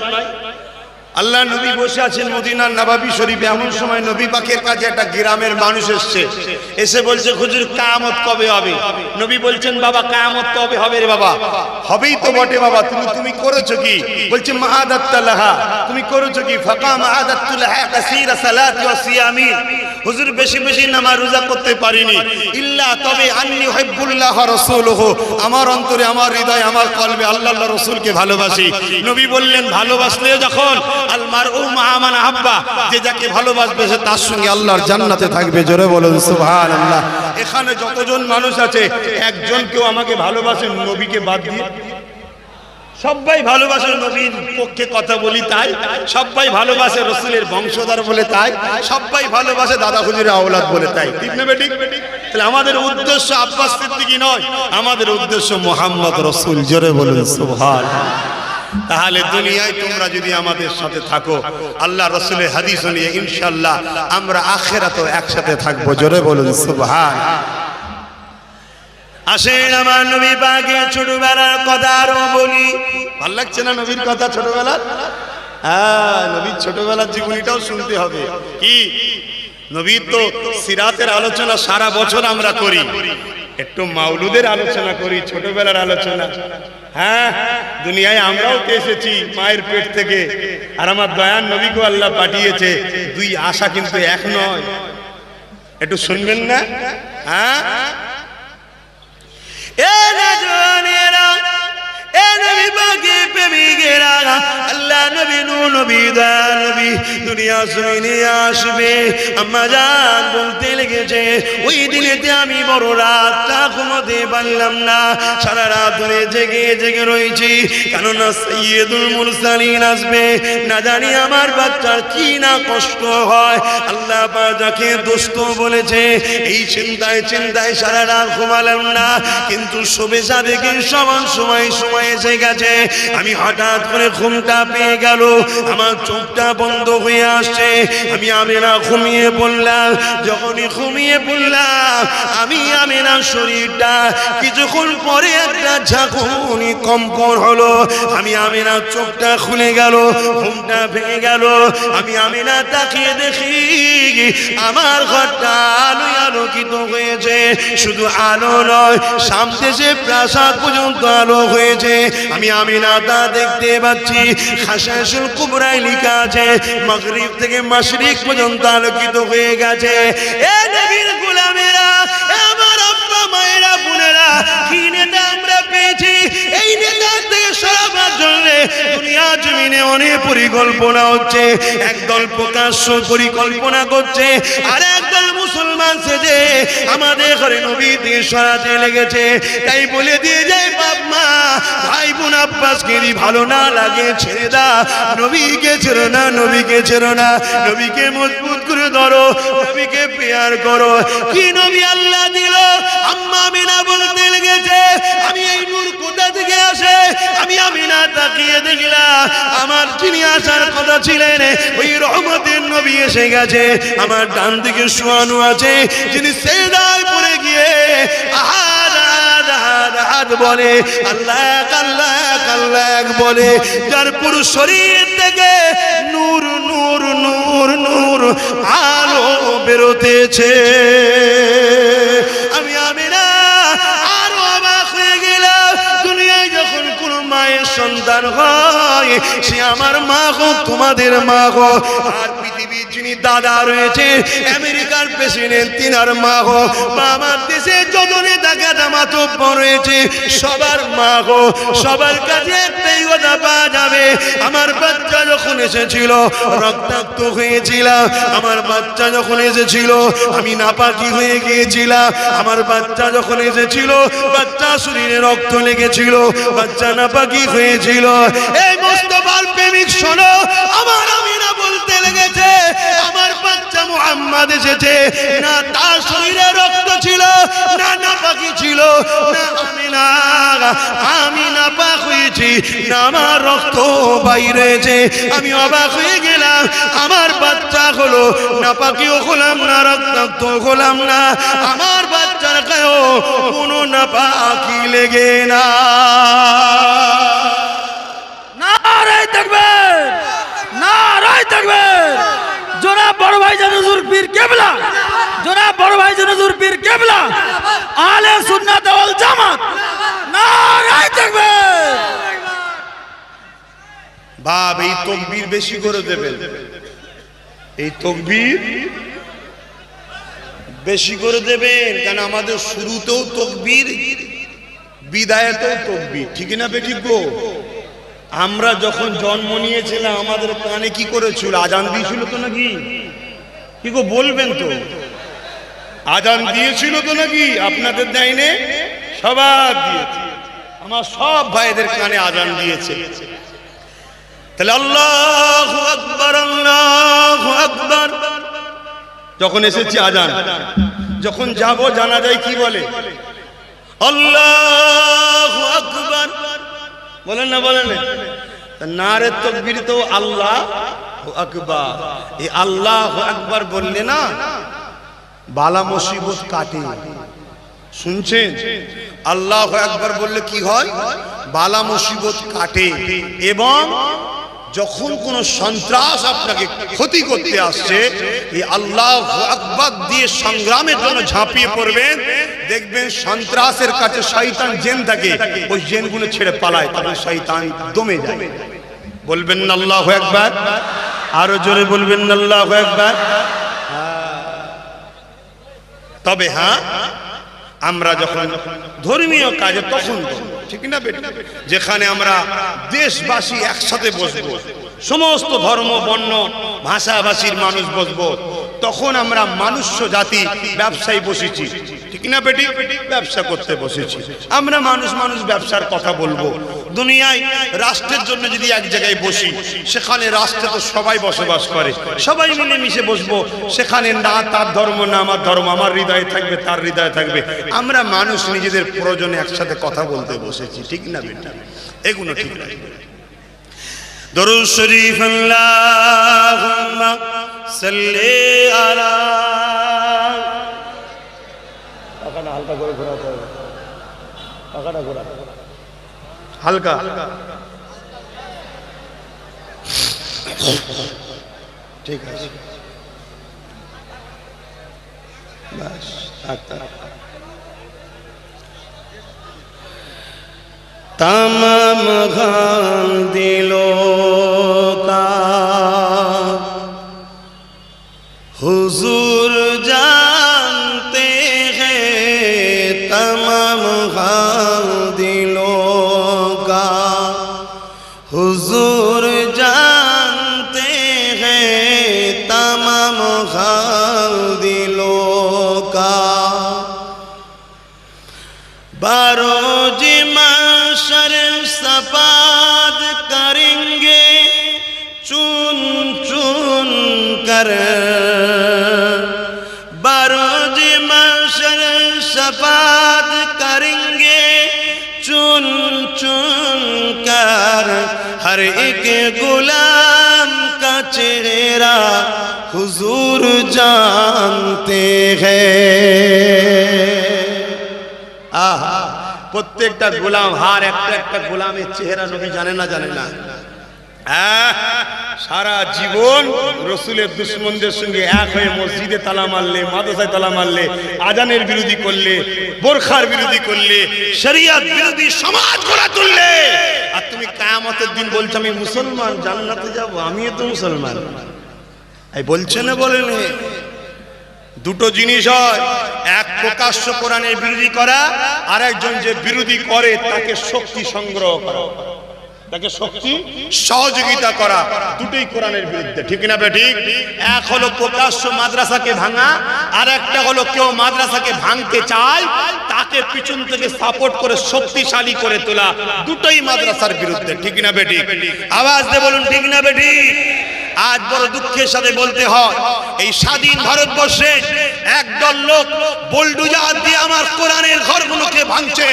আল্লাহ নবী বসে আছেন মদিনার নববী শরীফে। এমন সময় নবী পাকের কাছে একটা গ্রামের মানুষ এসছে, এসে বলছে হুজুর কিয়ামত কবে হবে? নবী বলছেন বাবা কিয়ামত কবে হবে রে বাবা? হবেই তো বটে বাবা, তুমি করেছো কি? বলছে মাআদাতুল্লাহা, তুমি করেছো কি? ফাকা মাআদাতুল্লাহা কাসীরা সালাতি ওয়া সিয়ামি, হুজুর বেশি বেশি নামাজ রোজা করতে পারিনি, ইল্লা তবে আন্নী উহিব্বুল্লাহ ওয়া রাসূলুহু, আমার অন্তরে, আমার হৃদয়ে, আমার কলবে আল্লাহ রাসূলকে ভালোবাসি। নবী বললেন ভালোবাসলে যখন আল মারউ মা মান আহাব্বা, যে যাকে ভালোবাসবে সে তার সঙ্গে আল্লাহর জান্নাতে থাকবে। জোরে বলুন সুবহানাল্লাহ। এখানে যতজন মানুষ আছে একজন কেউ আমাকে ভালোবাসেন নবীকে বাদ দিয়ে? সবাই ভালোবাসে নবীর পক্ষে কথা বলি তাই, সবাই ভালোবাসে রসুলের বংশধর বলে তাই, সবাই ভালোবাসে দাদা হুজুরের আওলাদ বলে তাই, ঠিক না বেঠিক? তাহলে আমাদের উদ্দেশ্য আব্বাস সিদ্দিকী নয়, আমাদের উদ্দেশ্য মুহাম্মদ রসুল। জোরে বলুন সুবহানাল্লাহ। তাহলে দুনিয়ায় তোমরা যদি আমাদের সাথে থাকো, আল্লাহ রসুলের হাদিস নিয়ে ইনশাআল্লাহ আমরা আখিরাতেও একসাথে থাকবো। জোরে বলুন সুবহানাল্লাহ। আসেন আমার নবী পাকের ছোটবেলার কথা আরো বলি। ভাল লাগছে না নবীর কথা ছোটবেলার? হ্যাঁ, নবীর ছোটবেলার জীবনীটাও শুনতে হবে। কি নবীর তো সিরাতের আলোচনা সারা বছর আমরা করি, একটু মাওলুদের আলোচনা করি, ছোটবেলার আলোচনা। হ্যাঁ, দুনিয়ায় আমরাও তো এসেছি মায়ের পেট থেকে, আর আমার দয়ার নবীকে আল্লাহ পাঠিয়েছে। দুই আশা কিন্তু এক নয়, একটু শুনবেন না? হ্যাঁ, এ নজওয়ানেরা, এ নবী পাকের প্রেমিকেরা, আল্লাহ নবী নূর নবী দয়াল নবী দুনিয়া জমিনে আসবে। আম্মা জান বলতে লেগেছে, ওই দিনেতে আমি বড় রাতটা ঘুমাতে পারলাম না, সারা রাত ধরে জেগে জেগে রয়েছি, কেননা সাইয়্যিদুল মুরসালিন আসবে। না জানি আমার বাচ্চার কি না কষ্ট হয়। আল্লাহ পাক যাকে দোস্ত বলেছে, এই চিন্তায় চিন্তায় সারা রাত ঘুমালাম না, কিন্তু শোবে সাদেকের সমান সময় এসে গেছে। আমি হঠাৎ করে ঘুমটা পেয়ে গেল, আমার চোখটা বন্ধ হয়ে আসছে। আমি আমিনা ঘুমিয়ে পড়লাম। যখনই ঘুমিয়ে পড়লাম, আমি আমিনার শরীরটা কিছুক্ষণ পরে একটা ঝাঁকুনি কম্পন হলো। আমি আমিনার চোখটা খুলে গেল, ঘুমটা ভেঙে গেল। আমি আমিনা তাকিয়ে দেখি আমার ঘরটা আলোয় আলোকিত হয়েছে। শুধু আলো নয়, সামনে যে প্রাসাদ পর্যন্ত আলো হয়েছে। আমি আমিনা তা দেখতে পাচ্ছি। খাশাশুল কুবরায় লেখা আছে, মাগরিব থেকে মাশরিক পর্যন্ত আলোকিত হয়ে গেছে। এ নবীর গোলামেরা, আমার আব্বা মায়েরা বোনেরা, কি নেতা আমরা পেয়েছি। এই নেতা থেকে সরাবার জন্য দুনিয়া জমিনে অনেক পরিকল্পনা হচ্ছে। একদল প্রকাশ্য পরিকল্পনা করছে, আর একদল মুসলমান সেজে আমাদের ঘরে নবী দিয়ে সরাতে লেগেছে। তাই বলে দিয়ে যায়, বাপ মা ভাই বোন আব্বাসকে ভালো না লাগে ছেড়ে দা, নবীকে ছেড়ো না, নবীকে ছেড়ো না, নবীকে মজবুত করে ধরো, নবীকে পেয়ার করো। কি নবী আল্লাহ দিল। আম্মা আমিনা বলতে লেগেছে, আমি এই নূর কোথা থেকে আসে। আমি আমিনা তাকিয়ে দেখলাম, আমার যিনি আসার কথা ছিলেন ওই রহমতের নবী এসে গেছে। আমার ডান দিকে শোয়ানো আছে, যিনি সেজদায় পড়ে গিয়ে আহাদ আহাদ আহাদ বলে, আল্লাহ আল্লাহ আল্লাহ বলে, যার পুরো শরীর থেকে নূর নূর নূর নূর আলো বেরোতেছে। আমি আমিনা আরো অবাক হয়ে গেলাম। দুনিয়ায় যখন কোন মায়ের সন্তান হয়, সে আমার মা হোক, তোমাদের মা হোক, আর পৃথিবীর যিনি দাদা রয়েছে আমেরিকার প্রেসিডেন্ট, তিনার মা হোক, বা আমার দেশে যত নেতা গাদা মাতব্য রয়েছে সবার মা হোক, সবার কাছে একটাই কথা পাওয়া যাবে। আমার বাচ্চা যখন এসেছিল রক্তাক্ত হয়েছিলাম, আমার বাচ্চা যখন এসেছিল আমি নাপাকি হয়ে গিয়েছিলাম, আমার বাচ্চা যখন এসেছিল বাচ্চা শরীরে রক্ত লেগেছিল, বাচ্চা নাপাকি হয়েছিল। এই মুস্তাফার প্রেমিক শোনো, আমার আমিনা বলতে লেগেছে, আমার বাচ্চা মুহাম্মদ এসেছে, না তার শরীরে রক্ত ছিল, না নাপাকি ছিল, না আমি নাপাক হয়েছি, না আমার রক্ত বাইরেছে। আমি অবাক হয়ে গেলাম, আমার বাচ্চা হলো নাপাকিও হলাম না, রক্তাক্ত হলাম না, আমার বাচ্চার গায়েও কোনো নাপাকি লেগে না। নারায়ে তাকবীর, নারায়ে তাকবীর। জনাব বড় ভাইজান হুজুর পীর কেবলা, জনাব বড় ভাইজান হুজুর পীর কেবলা, আহলে সুন্নাত ওয়াল জামাত। নারায়ে তাকবীর। বাপ, এই তাকবীর বেশি করে দেবেন, এই তাকবীর বেশি করে দেবেন, কারণ আমাদের শুরুতেও তাকবীর, বিদায়েতেও তাকবীর, ঠিক না বেঠিক গো? আমরা যখন জন্ম নিয়েছিলাম আমাদের কানে কি করেছিল? আজান দিয়েছিল তো নাকি? কি গো বলবেন তো? আজান দিয়েছিল তো নাকি? আপনাদের দেয়নি? সবার দিয়েছে। আমার সব ভাইদের কানে আজান দিয়েছে। তাহলে আল্লাহু আকবার, আল্লাহু আকবার যখন এসেছে আজান, যখন যাব জানাজায় কি বলে? আল্লাহু আকবার বলেন না? বলেন নারে তাকবীর তো আল্লাহু আকবার। এই আল্লাহু আকবার বললে না বালা মুসিবত কাটে। শুনছেন? আল্লাহু আকবার বললে কি হয়? বালা মুসিবত কাটে। এবং যখন কোন সন্ত্রাস আপনাকে ক্ষতি করতে আসছে, এই আল্লাহু আকবার দিয়ে সংগ্রামের জন্য ঝাঁপিয়ে পড়বেন, দেখবেন সন্ত্রাসের কাছে শয়তান জিন থাকে, ওই জিনগুলো ছেড়ে পালায়, তখন শয়তান দমে যায়। বলবেন না আল্লাহু আকবার? আরো জোরে বলবেন না আল্লাহু আকবার? তবে হ্যাঁ, আমরা যখন ধর্মীয় কাজে তখন ঠিক না বেটা, যেখানে আমরা দেশবাসী একসাথে বসবো, সমস্ত ধর্ম বর্ণ ভাষাভাষীর মানুষ বসবো, তখন আমরা মানুষ্য জাতি ব্যবসায় বসেছি, ঠিক না বেটি? ব্যবসা করতে বসেছি আমরা। মানুষ মানুষ ব্যবসার কথা বলবো। দুনিয়ায় রাষ্ট্রের জন্য যদি এক জায়গায় বসি, সেখানে রাষ্ট্রে তো সবাই বসবাস করে, সবাই মিলে মিশে বসবো। সেখানে না তার ধর্ম না আমার ধর্ম, আমার হৃদয়ে থাকবে তার হৃদয়ে থাকবে। আমরা মানুষ নিজেদের প্রয়োজনে একসাথে কথা বলতে বসেছি, ঠিক না বেটা? এগুলো ঠিক না। দরুদ শরীফ আল্লাহুম্মা সাল্লি আলা। পাখাটা হালকা করে ঘোরাতে হবে, পাখাটা ঘোরা হালকা। ঠিক আছে, বাস। तमाम गम दिलों का हुजूर जानते हैं, तमाम गम दिलों का हुजूर जानते हैं, तमाम गम दिलों का। बारोज शर सफाद करेंगे चुन चुन कर, बरोज मशर सफाद करेंगे चुन चुन कर, हर एक गुलाम का चेहरा हुजूर जानते हैं। आहा, প্রত্যেকটা গোলাম, হার একটা একটা গোলামের চেহারা নবী জানে না? জানে না? সারা জীবন রসুলের দুশ্মনদের সঙ্গে এক হয়ে মসজিদে তালা মারলে, মাদ্রাসায় তালা মারলে, আজানের বিরোধী করলে, বোরখার বিরোধী করলে, শরিয়ত বিরোধী সমাজ গড়ে তুললে, আর তুমি কিয়ামতের দিন বলছো আমি মুসলমান, জান্নাতে যাব। আমিও তো মুসলমান। এই বলছে না? বলেন? দুটো জিনিস হয়, এক প্রকাশ্য কোরআনের বিরোধী করা, আর একজন যে বিরোধী করে তাকে শক্তি সংগ্রহ করা, তাকে শক্তি সহযোগিতা করা, দুটোই কোরআনের বিরুদ্ধে, ঠিক না বেঠিক? এক হলো প্রকাশ্য মাদ্রাসাকে ভাঙা, আর একটা হলো কেউ মাদ্রাসাকে ভাঙতে চায় তাকে পিছন থেকে সাপোর্ট করে শক্তিশালী করে তোলা, দুটোই মাদ্রাসার বিরুদ্ধে, ঠিক না বেঠিক? আওয়াজ দিয়ে বলুন ঠিক না বেঠিক? আজ বড় দুঃখের সাথে বলতে হয়, এই স্বাধীন ভারতবর্ষে একদল লোক বুলডোজার দিয়ে আমার কোরআনের ঘরগুলোকে ভাঙছে।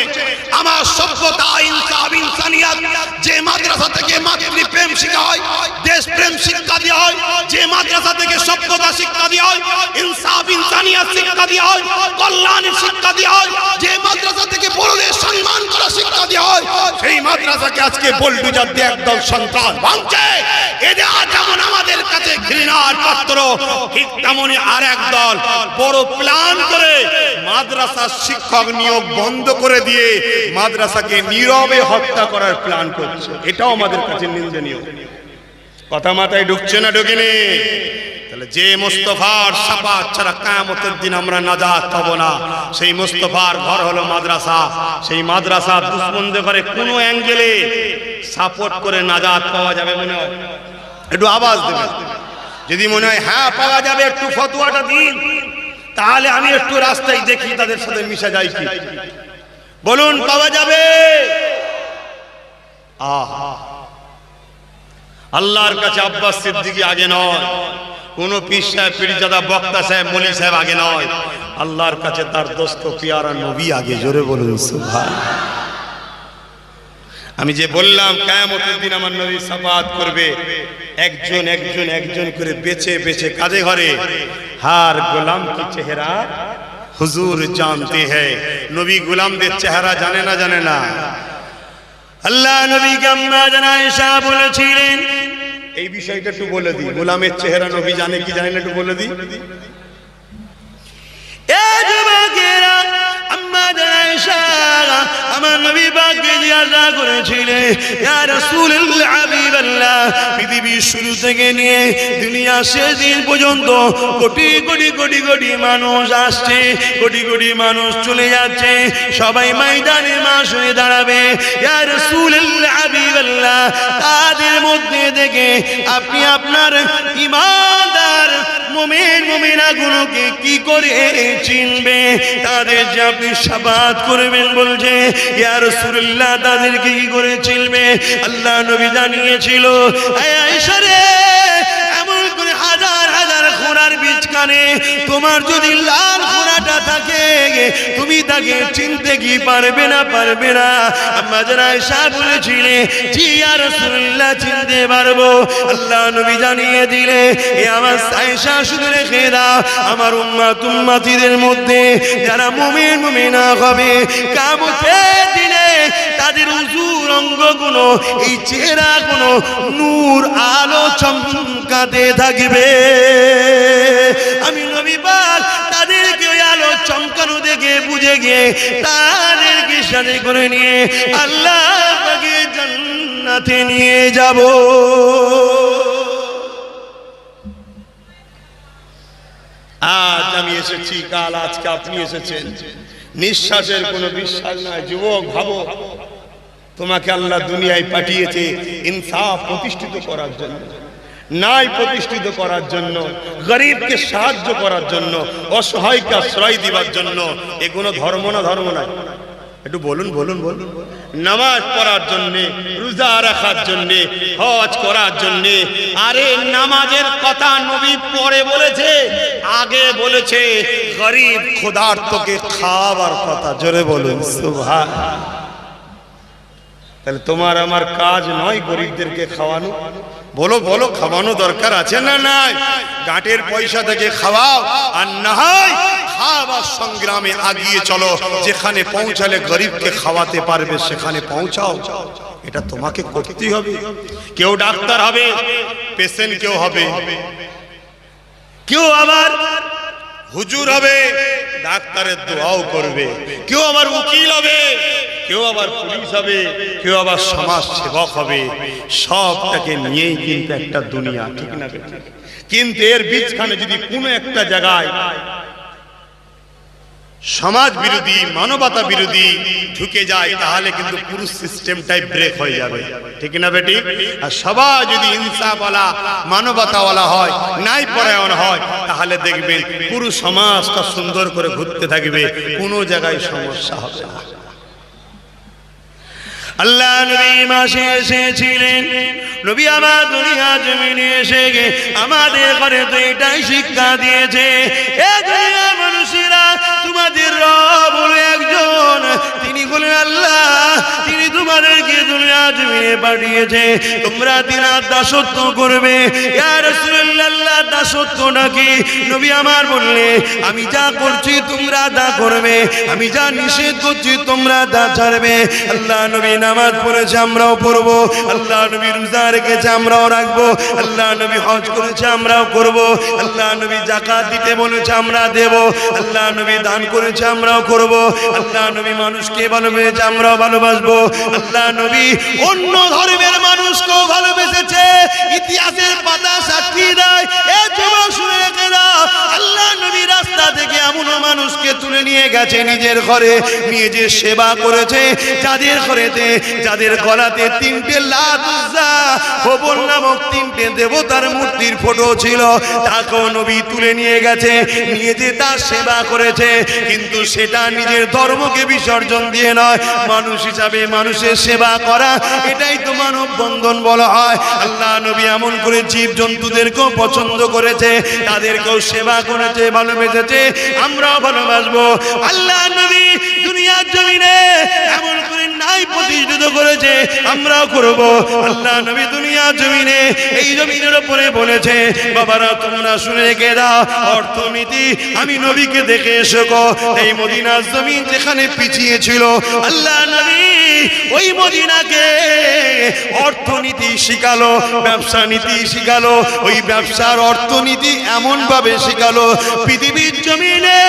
আমার সভ্যতা, ইনসাফ, ইনসানিয়ত যে মাদ্রাসা থেকে মাতৃপ্রেম শিক্ষা হয়, দেশপ্রেম শিক্ষা দেওয়া হয়, যে মাদ্রাসা থেকে সভ্যতা শিক্ষা দেওয়া হয়, ইনসাফ, ইনসানিয়ত শিক্ষা দেওয়া হয়, কল্যাণের শিক্ষা দেওয়া হয়, যে মাদ্রাসা থেকে বড়দের সম্মান করা শিক্ষা দেওয়া হয়, সেই মাদ্রাসাকে আজকে বুলডোজার দিয়ে একদল সন্ত্রাস ভাঙছে। এদের যেমন আমাদের কাছে ঘৃণার পাত্র, ঠিক তেমনি আর একদল বড় প্ল্যান করে মাদ্রাসার শিক্ষক নিয়োগ বন্ধ করে দিয়ে মাদ্রাসাকে নীরবে হত্যা করার প্ল্যান করছে। এটাও আমাদের কাছে নিন্দনীয়। কথা মাথায় ঢুকছে না? ঢুকেনি? তাহলে যে মুস্তাফার শাফাত ছাড়া কিয়ামতের দিন আমরা নাজাত পাবো না, সেই মুস্তাফার ঘর হলো মাদ্রাসা। সেই মাদ্রাসা দুশ্মনদের করে কোনো অ্যাঙ্গেলে সাপোর্ট করে নাজাত পাওয়া যাবে মনে হয়? একটু আওয়াজ দেবেন যদি মনে হয় হ্যাঁ পাওয়া যাবে, একটু ফতোয়াটা দিন, তাহলে আমি একটু রাস্তায় দেখি তাদের সাথে মিশে যাই কি। বলুন পাওয়া যাবে? আহা, আল্লাহর কাছে আব্বাস সিদ্দিকী আগে নয়, কোন পীর সাহেব পীরজাদা বক্তা সাহেব মলি সাহেব আগে নয়, আল্লাহর কাছে তার দোস্ত পিয়ারা নবী আগে। জোরে বলুন সুবহানাল্লাহ। আমি যে বললাম কিয়ামতের দিন আমার নবী শাফাআত করবে, একজন একজন একজন করে বেছে বেছে কাজে ঘরে। হার গোলাম কি চেহারা হুজুর জানতে হ্যায়। নবী গোলামদের চেহারা জানে না, জানে না? আল্লাহ নবীকে আম্মা জানা আয়েশা বলেছিলেন, এই বিষয়টা একটু বলে দিই, গোলামের চেহারা নবী জানে কি জানে না একটু বলে দিই। এ যুবকেরা, আম্মা জানা আয়েশা আমার নবী পাককে জিজ্ঞাসা করেছিলেন, ইয়া রাসূলুল্লাহ হাবিবাল্লাহ, পৃথিবীর শুরু থেকে নিয়ে দুনিয়া শেষ দিন পর্যন্ত কোটি কোটি কোটি কোটি মানুষ আসছে, কোটি কোটি মানুষ চলে যাচ্ছে, সবাই ময়দানে মাস হয়ে দাঁড়াবে। ইয়া রাসূলুল্লাহ হাবিবাল্লাহ, তাদের মধ্যে থেকে আপনি আপনার ঈমানদার মুমিন মুমিনাগুলোকে কি করে চিনবে? তাদের যে আপনি শাফাআত করবেন বলছে, ইয়া রাসূলুল্লাহ তাদেরকে কি করে চিনবে? আল্লাহ নবী জানিয়েছিল, আয়েশা রে, এমন করে হাজার হাজার ঘোড়ার বীজখানে তোমার যদি লাল ঘোড়াটা থাকে, তুমি তাকে চিনতে কি পারবে না? পারবে না। আম্মা জানা আয়েশা বলেছিলেন, জি ইয়া রাসূলুল্লাহ চিনতে পারবো। আল্লাহ নবী জানিয়ে দিলে, এ আমার আয়েশা শুনে রেখে দাও, আমার উম্মত উম্মতিদের মধ্যে যারা মুমিন মুমিনা হবে, কিয়ামতের দিনে তাদের উজুর অঙ্গগুলো, এই চেহারাগুলো নূর আলো চমকাতে থাকবে। আমি নবী পাক তাদেরকে ওই আলো চমকানো দেখে বুঝে গিয়ে তাদেরকে সাথে করে নিয়ে আল্লাহ পাকে জান্নাতে নিয়ে যাব। আজ আমি এসেছি, কাল আজকে আপনি এসেছেন, নিঃশ্বাসের কোনো বিশ্বাস নাই। যুবক ভাবো, তোমাকে আল্লাহ দুনিয়ায় পাঠিয়েছে ইনসাফ প্রতিষ্ঠিত করার জন্য, ন্যায় প্রতিষ্ঠিত করার জন্য, গরিবকে সাহায্য করার জন্য, অসহায়কে আশ্রয় দিবার জন্য। এ কোনো ধর্ম না? ধর্ম নয়। একটু বলুন বলুন বলুন। নামাজ পড়ার জন্যে, রোজা রাখার জন্যে, হজ করার জন্যে। আরে নামাজের কথা নবী পরে বলেছে, আগে বলেছে গরিব ক্ষুধার্তকে খাওয়াবার কথা। জোরে বলুন সুবহানাল্লাহ। তাহলে তোমার আমার কাজ নয় গরিবদেরকে খাওয়ানো? বলো বলো, খাওয়ানো দরকার আছে না নাই? গাঁটের পয়সা থেকে খাওয়াও, আর না হয় খাওয়ার সংগ্রামে আগিয়ে চলো। যেখানে পৌঁছালে গরিবকে খাওয়াতে পারবে সেখানে পৌঁছাও। এটা তোমাকে করতেই হবে। কেউ ডাক্তার হবে, পেশেন্ট কেউ হবে, কেউ আবার হুজুর হবে, ডাক্তারের দোয়াও করবে, কেউ আবার উকিল হবে, কেউ আবার পুলিশ হবে, কেউ আবার সমাজ সেবক হবে। সবটাকে নিয়েই কিন্তু একটা দুনিয়া, ঠিক না? কিন্তু এর বীজখানে যদি কোনো একটা জায়গায় সমাজ বিরোধী, মানবতা বিরোধী ঢুকে যায়, তাহলে কিন্তু পুরো সিস্টেমটাই ব্রেক হয়ে যাবে, ঠিক না বেটি? আর সবাই যদি ইনসাফওয়ালা, মানবতাওয়ালা হয়, ন্যায়পরায়ণ হয়, তাহলে দেখবেন পুরো সমাজটা সুন্দর করে ঘুরতে থাকবে, কোনো জায়গায় সমস্যা হবে না। আল্লাহ নবী মাসে এসেছিলেন, নবী আমার দুনিয়া জমিনে এসে আমাদের ঘরে তো এটাই শিক্ষা দিয়েছে, এ দুনিয়ার মানুষেরা, তোমাদের রব হলো একজন, তিনি হলেন আল্লাহ। তিনি তোমাদেরকে দুনিয়া জমিনে পাঠিয়েছে, তোমরা তিনার দাসত্ব করবে। ইয়া রাসূলুল্লাহ, দাসত্বটা কি? নবী আমার বললে, আমি যা করছি তোমরা তা করবে, আমি যা নিষেধ করছি তোমরা তা ছাড়বে। আল্লাহ নবী নামাজ পড়েছে, আমরাও পড়বো। আল্লাহ নবী রোজা রেখেছে, আমরাও রাখবো। আল্লাহ নবী হজ করেছে, আমরাও করব। আল্লাহ নবী যাকাত দিতে বলেছে, আমরা দেব। আল্লাহ নবী দান করেছে, আমরাও করব। আল্লাহ নবী মানুষকে ভালোবেসেছে, আমরাও ভালোবাসবো। আল্লাহ নবী অন্য ধর্মের মানুষকেও ভালোবেসেছে। ইতিহাসের পাতা সাক্ষী দেয়। এ যুবক শুনে রেখে দাও, আল্লাহ নবী রাস্তা থেকে এমন মানুষকে তুলে নিয়ে গেছে নিজের ঘরে, নিয়ে যে সেবা করেছে, যাদের ঘরেতে যাদের গলাতে 3টে লাত উজ্জা হবল নামক 3টে দেবতার মূর্তির ফটো ছিল, তাকেও নবী তুলে নিয়ে গেছে, নিয়ে যে তার সেবা করেছে। কিন্তু সেটা নিজের ধর্মকে বিসর্জন দিয়ে নয়, মানুষ হিসাবে মানুষের সেবা করা, এটাই তো মানব বন্ধন বলা হয়। আল্লাহ নবী এমন করে জীব জন্তুদেরকেও পছন্দ করেছে, তাদেরকেও সেবা করেছে, ভালোবেসেছে। আমরাও ভালোবাসবো। আল্লাহ নবী দুনিয়ার জমিনে এমন করে নাই প্রতিষ্ঠিত করেছে, আমরাও করব। আল্লাহ নবী দুনিয়ার জমিনে এই জমিনের উপরে বলেছে, বাবারা তোমরা শুনে রেখে দাও, অর্থনীতি আমি নবীকে দেখে এসো। এই মদিনার জমিন যেখানে পিছিয়ে ছিল, আল্লাহ নবী ওই মদিনাকে অর্থনীতি শিখালো, ব্যবসা নীতি শিখালো। ওই ব্যবসার অর্থনীতি এমন ভাবে শিখালো, পৃথিবীর জমিনে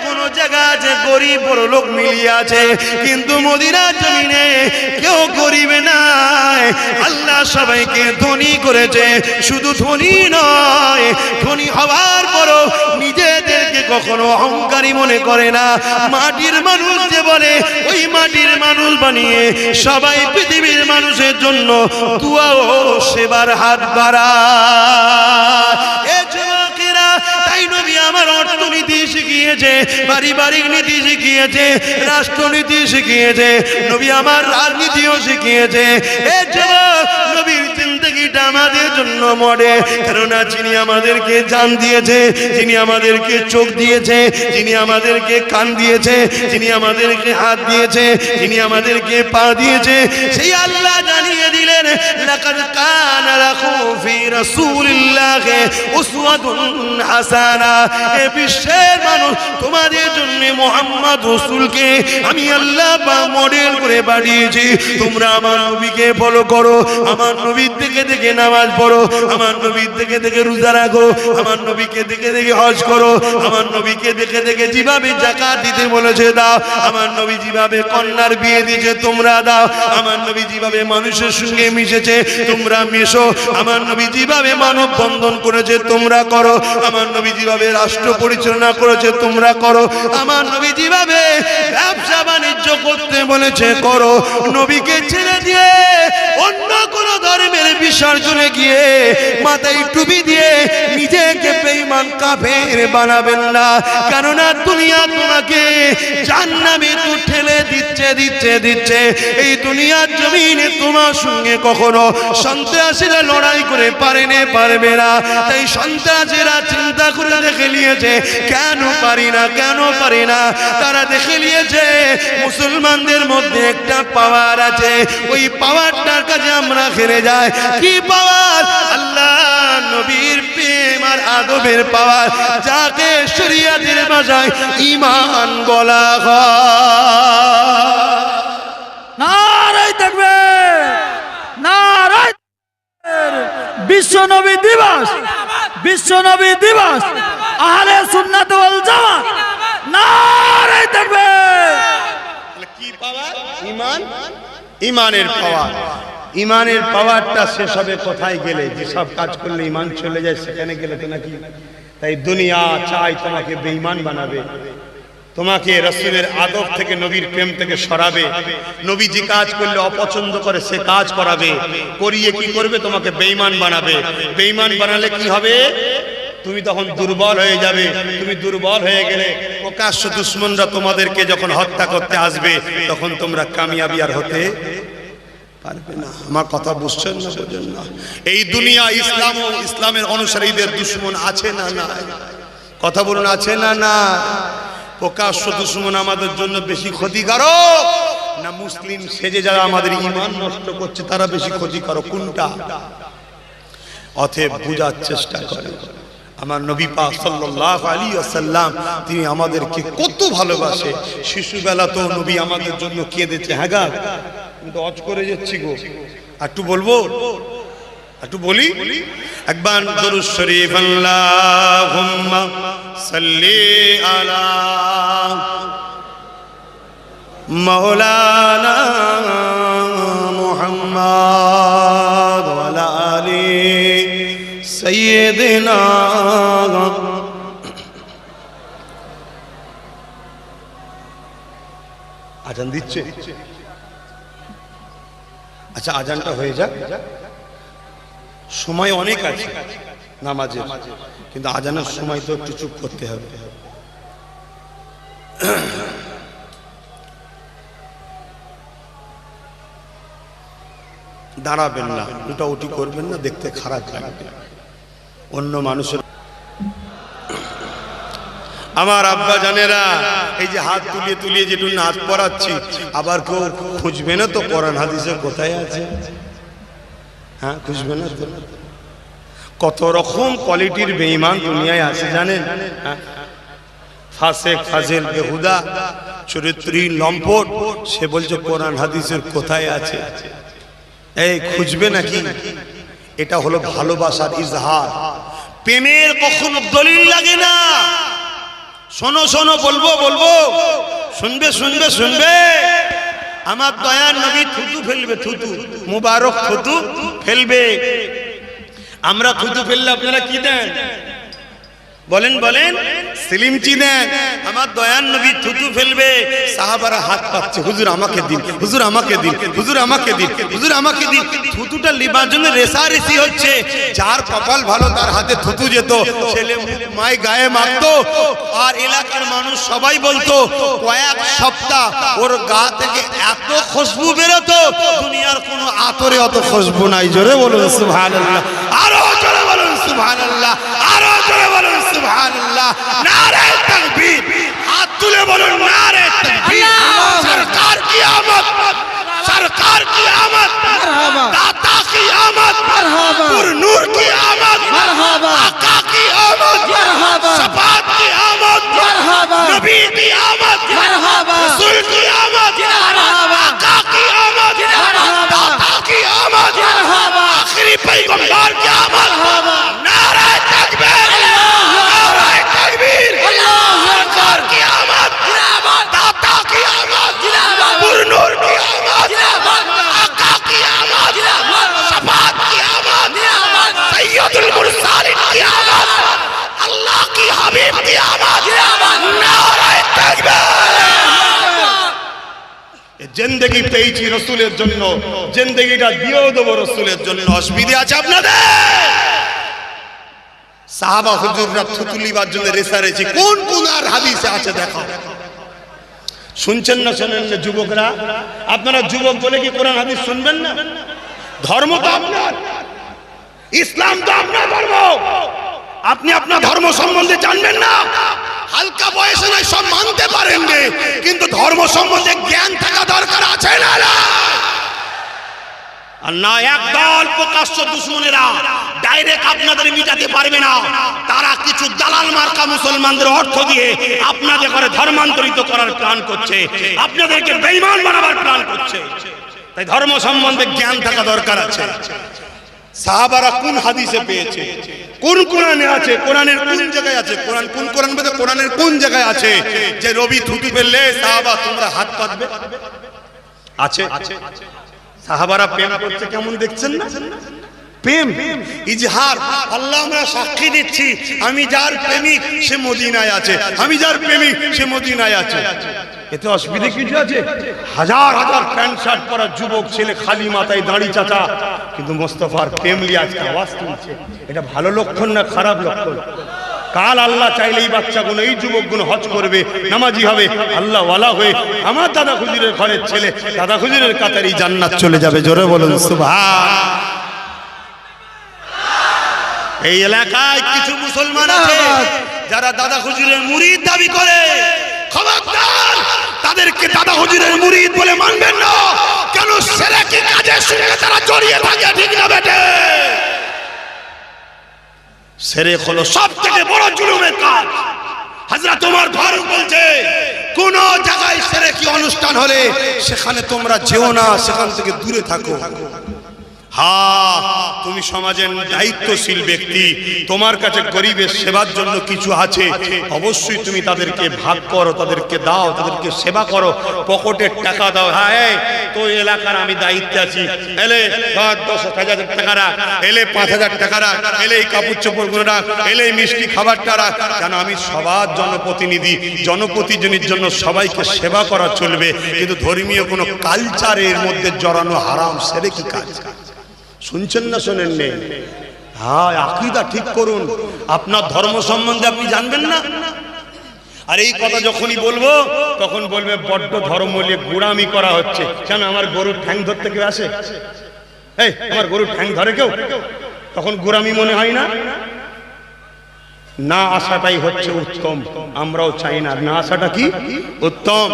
কোন জায়গা আছে গরিব বড় লোক মিলিয়ে আছে, কিন্তু মদিনার জমিনে কেউ গরিব নাই। আল্লাহ সবাইকে ধনী করেছে। শুধু ধনী নয়, ধনী হওয়ার পরও নিজেদেরকে কখনো অহংকারী মনে করে না। মাটির মানুষ যে বলে, ওই মাটির মানুষ বানিয়ে সবাই পৃথিবীর মানুষের জন্য দুয়া ও সেবার হাত বাড়ায়। এ যুবকেরা, তাই নবী আমার অর্থনীতি শিখিয়েছে, পারিবারিক নীতি শিখিয়েছে, রাষ্ট্রনীতি শিখিয়েছে, নবী আমার রাজনীতিও শিখিয়েছে। এ যুবক, নবীর জিন্দেগিটা আমাদের জন্য মডেল। কেননা যিনি আমাদেরকে জান দিয়েছে, যিনি আমাদেরকে চোখ দিয়েছে, যিনি আমাদেরকে কান দিয়েছে, যিনি আমাদেরকে হাত দিয়েছে, যিনি আমাদেরকে পা দিয়েছে, সেই আল্লাহ জানিয়ে দিলেন, লাকাদ কানা লাকুম ফি রাসূলিল্লাহি উসওয়াতুন হাসানা। এ বিশ্বের মানুষ, তোমাদের জন্য মুহাম্মদ রাসূলকে আমি আল্লাহ মডেল করে পাঠিয়েছি। তোমরা আমার নবীকে ফলো করো, আমার নবীর থেকে দেখে নামাজ পড়ো, আমার নবীর থেকে দেখে রোজা রাখো, আমার নবীকে দেখে দেখে হজ করো, আমার নবীকে দেখে দেখে যেভাবে যাকাত দিতে বলেছে দাও, আমার নবী যেভাবে কন্যার বিয়ে দিয়েছে তোমরা দাও, আমার নবী যেভাবে মানুষের সঙ্গে মিশেছে তোমরা মেশো, আমার নবী যেভাবে মানব বন্ধন করেছে তোমরা করো, আমার নবী যেভাবে রাষ্ট্র পরিচালনা করেছে তোমরা করো, আমার নবী যেভাবে ব্যবসা বাণিজ্য করতে বলেছে করো। নবীকে ছেড়ে দিয়ে অন্য কোন ধর্মের বিসর্জনে গিয়ে মাথায় টুপি দিয়ে নিজেকে বেঈমান কাফের বানাবেন না। কেননা দুনিয়া তোমাকে জাহান্নামে তো ঠেলে দিচ্ছে। এই দুনিয়ার জমিনে তোমার সঙ্গে কখনো সন্ত্রাসীরা লড়াই করে পারবে না। তাই সন্ত্রাসীরা চিন্তা করে দেখে নিয়েছে, কেন পারি না। তারা দেখে নিয়েছে মুসলমানদের মধ্যে একটা পাওয়ার আছে, ওই পাওয়ারটার কাছে আমরা হেরে যাই। কি পাওয়ার? আল্লাহ নবীর প্রেম আর আদবের পাওয়ার, যাকে শরীয়তের ভাষায় ঈমান বলা হয়। নারায়ে তাকবীর, নারায়ে তাকবীর। বিশ্ব নবী দিবস আহলে সুন্নাত ওয়াল জামাত, নারায়ে তাকবীর। কি পাওয়ার? ঈমান, ঈমানের পাওয়ার। ঈমানের পাওয়ারটা শেষ হবে কোথায় গেলে? যে সব কাজ করলে ঈমান চলে যায়, সেখানে গেলে তো নাকি। তাই দুনিয়া চাই তোমাকে বেঈমান বানাবে, তোমাকে রাসূলের আদব থেকে, নবীর প্রেম থেকে সরাবে, নবী যে কাজ করলে অপছন্দ করে সে কাজ করাবে, করিয়ে কি করবে? তোমাকে বেঈমান বানাবে। বেঈমান বানালে কি হবে? তুমি তখন দুর্বল হয়ে যাবে। তুমি দুর্বল হয়ে গেলে প্রকাশ্য দুশমনরা তোমাদেরকে যখন হত্যা করতে আসবে, তখন তোমরা কামিয়াবি আর হতে পারবে না। আমার কথা বুঝছেন না? বোঝেন না? এই দুনিয়া ইসলাম ও ইসলামের অনুসারীদের দুশমন আছে না নাই? কথা বলুন, আছে না না? প্রকাশ্য দুশমন আমাদের জন্য বেশি ক্ষতিকারক না মুসলিম সেজে যারা আমাদের ঈমান নষ্ট করছে তারা বেশি ক্ষতিকারক? কোনটা? অতএব বুঝার চেষ্টা করে। আমার নবী পাক সাল্লাল্লাহু আলাইহি ওয়াসাল্লাম তিনি আমাদেরকে কত ভালোবাসে। শিশুবেলা তো নবী আমাদের জন্য কেঁদেছে। হ্যাঁ গা, আমি তো অজ করে যাচ্ছি গো, একটু বলবো, একটু বলি একবার দরুদ শরীফ। আল্লাহুম্মা সাল্লি আলা মাওলানা মুহাম্মদ মুহাম্মাদ ওয়া আলা আলি সাইয়্যিদিনা। আজান দিচ্ছে? আচ্ছা আজানটা হয়ে যাক, সময় অনেক আছে নামাজের, কিন্তু আজানের সময় তো একটু চুপ করতে হবে। দাঁড়াবেন না, উঠাউঠি করবেন না, দেখতে খারাপ লাগবে অন্য মানুষের। আমার আব্বা জানেরা, এই যে হাত তুলিয়ে তুলিয়ে যেটু নাচ পড়াচ্ছি, আবার কেউ খুঁজবে না তো কোরআন হাদিসে কোথায় আছে? হ্যাঁ, খুঁজবে না তো? কত রকম কোয়ালিটির বেঈমান দুনিয়ায় আছে জানেন? হ্যাঁ, ফাসেক, ফাজিল, বেহুদা, চরিত্রহীন, লম্পট, সে বলছে কোরআন হাদিসের কোথায় আছে? এই খুঁজবে নাকি? এটা হলো ভালোবাসার ইজহার। প্রেমের কখনো দলিল লাগে না। শোনো শোনো, বলবো বলবো, শুনবে শুনবে শুনবে। আমার দয়ার নবী থুতু ফেলবে, থুতু মুবারক থুতু ফেলবে। আমরা থুতু ফেললে আপনারা কি দেন? বলেন বলেন, সিলিমচি দেন। আমার দয়ার নবী থুতু ফেলবে, সাহাবারা হাত পাচ্ছে, হুজুর আমাকে দিন, হুজুর আমাকে দিন, হুজুর আমাকে দিন, হুজুর আমাকে দিন। থুতুটা লিবার জন্য রেসারেসি হচ্ছে। যার কপাল ভালো তার হাতে থুতু যেত, ছেলে মাই গায়ে মাখতো, আর এলাকার মানুষ সবাই বলতো কয়েক সপ্তাহ ওর গা থেকে এত খুশবু বেরোতো, দুনিয়ার কোনো আতরে অত খুশবু নাই। জোরে বলুন সুবহানাল্লাহ, আরো জোরে বলুন সুবহানাল্লাহ, আরো জোরে বলুন সুবহানাল্লাহ। নারে তাকবীর, হাত তুলে বলুন নারে তাকবীর। সরকার কি আমত, সরকার কি আমত, দাতা কি আমত, পুর নূর কি আমত, আকা কি আমত, শফাত কি আমত, নবী কি আমত, রাসূল কি আমত, আকা কি আমত, দাতা কি আমত, আখিরি পয়গম্বর কি আমত। নারে তাকবীর, নারে তাকবীর। সরকার কি আমত, দাতা কি আমত, পুর নূর কি আমত, আকা কি আমত, শফাত কি আমত, সৈয়দুল মুরসালিন কি আমত, আল্লাহ কি হাবিব কি আমত। নারে তাকবীর। জিন্দেগি পেয়েছি রসুলের জন্য, জিন্দেগিটা দিয়েও দেবো রসুলের জন্য। অসুবিধা আছে আপনাদের? সাহাবা হুজুররা থুতু লিবার জন্য রেসারেছি, কোন কোন আর হাদিসে আছে দেখো। শুনছেন না শোনেন না যুবকরা? আপনারা যুবক বলে কি কোরআন হাদিস শুনবেন না? ধর্ম তো আপনার, ইসলাম তো আপনার ধর্ম। আপনি আপনার ধর্ম সম্বন্ধে জানবেন না? হালকা বয়সে নয় সব মানতে পারেন রে, কিন্তু ধর্ম সম্বন্ধে জ্ঞান থাকা দরকার আছে না? আর না, একদল প্রকাশ্য দুশমনেরা ডাইরেক্ট আপনাদের মিটাতে পারবে না। তারা কিছু দালাল মার্কা মুসলমানদের অর্থ দিয়ে আপনাদের ঘরে ধর্মান্তরিত করার প্ল্যান করছে, আপনাদেরকে বেঈমান বানাবার প্ল্যান করছে। তাই ধর্ম সম্বন্ধে জ্ঞান থাকা দরকার আছে। সাহাবারা কোন হাদিসে পেয়েছে, কোন কোরআনে আছে, কোরআনের কোন জায়গায় আছে, কোরআন কোন কোরআন বলতে কোরআনের কোন জায়গায় আছে যে রবি থুতু ফেললে সাহাবা তোমরা হাত পাতবে? আছে। সাহাবারা প্রেম করছে কেমন দেখছেন না? প্রেম ইজহার। আল্লাহ আমরা সাক্ষী দিচ্ছি, আমি যার প্রেমিক সে মদিনায় আছে, আমি যার প্রেমিক সে মদিনায় আছে। এতে অসুবিধা কিছু আছে? হাজার হাজার প্যান্ট শার্ট পরা যুবক ছেলে খালি মাথায় দাঁড়ি চাচা, কিন্তু মোস্তফার প্রেম নিয়ে আজকে আওয়াজ তুলছে। এটা ভালো লক্ষণ না খারাপ লক্ষণ? কাল আল্লাহ চাইলে এই বাচ্চাগুলো, এই যুবকগুলো হজ করবে, নামাজি হবে, আল্লাহ ওয়ালা হয়ে আমার দাদা হুজুরের ঘরের ছেলে দাদা হুজুরের কাতারি জান্নাত চলে যাবে। জোরে বলুন সুবহান। এই এলাকায় কিছু মুসলমান আছে যারা দাদা হুজুরের মুরিদ দাবি করে। খবরদার, তাদেরকে দাদা হুজুরের মুরিদ বলে মানবেন না। কেন? শিরকি কাজের সঙ্গে তারা জড়িয়ে থাকে, ঠিক না বেটে? শিরক হলো সবথেকে বড় জুলুমের কাজ। হযরত ওমর ফারুক বলছে, কোন জায়গায় শিরকি অনুষ্ঠান হলে সেখানে তোমরা যেও না, সেখান থেকে দূরে থাকো। হ্যাঁ, তুমি সমাজের দায়িত্বশীল ব্যক্তি, তোমার কাছে গরিবের সেবার জন্য কিছু আছে, অবশ্যই তুমি তাদেরকে ভাগ করো, তাদেরকে দাও, তাদেরকে সেবা করো, পকেটের টাকা দাও। হ্যাঁ, তো এলাকার আমি দায়িত্বে আছি, এলে 10,000 টাকা রাখ, এলে 5,000 টাকা রাখ, এলে এই কাপড় চোপড়গুলো রাখ, এলে এই মিষ্টি খাবারটা রাখ। কেন? আমি সবার জনপ্রতিনিধি, জনপ্রতিনিধির জন্য সবাইকে সেবা করা চলবে, কিন্তু ধর্মীয় কোনো কালচারের মধ্যে জড়ানো হারাম। সেরে কি কাজ? শুনছেন না শোনেন নেই? হ্যাঁ, আকীদা ঠিক করুন। আপনার ধর্ম সম্বন্ধে আপনি জানবেন না, আর এই কথা যখনই বলবো তখন বলবে বড্ড ধর্ম নিয়ে গোড়ামি করা হচ্ছে। কেন? আমার গরুর ঠ্যাং ধরতে কেউ আসে? এই আমার গরুর ঠ্যাং ধরে কেউ? তখন গোড়ামি মনে হয় না? না আসাটাই হচ্ছে উত্তম, আমরাও চাই না। না আসাটা কি উত্তম,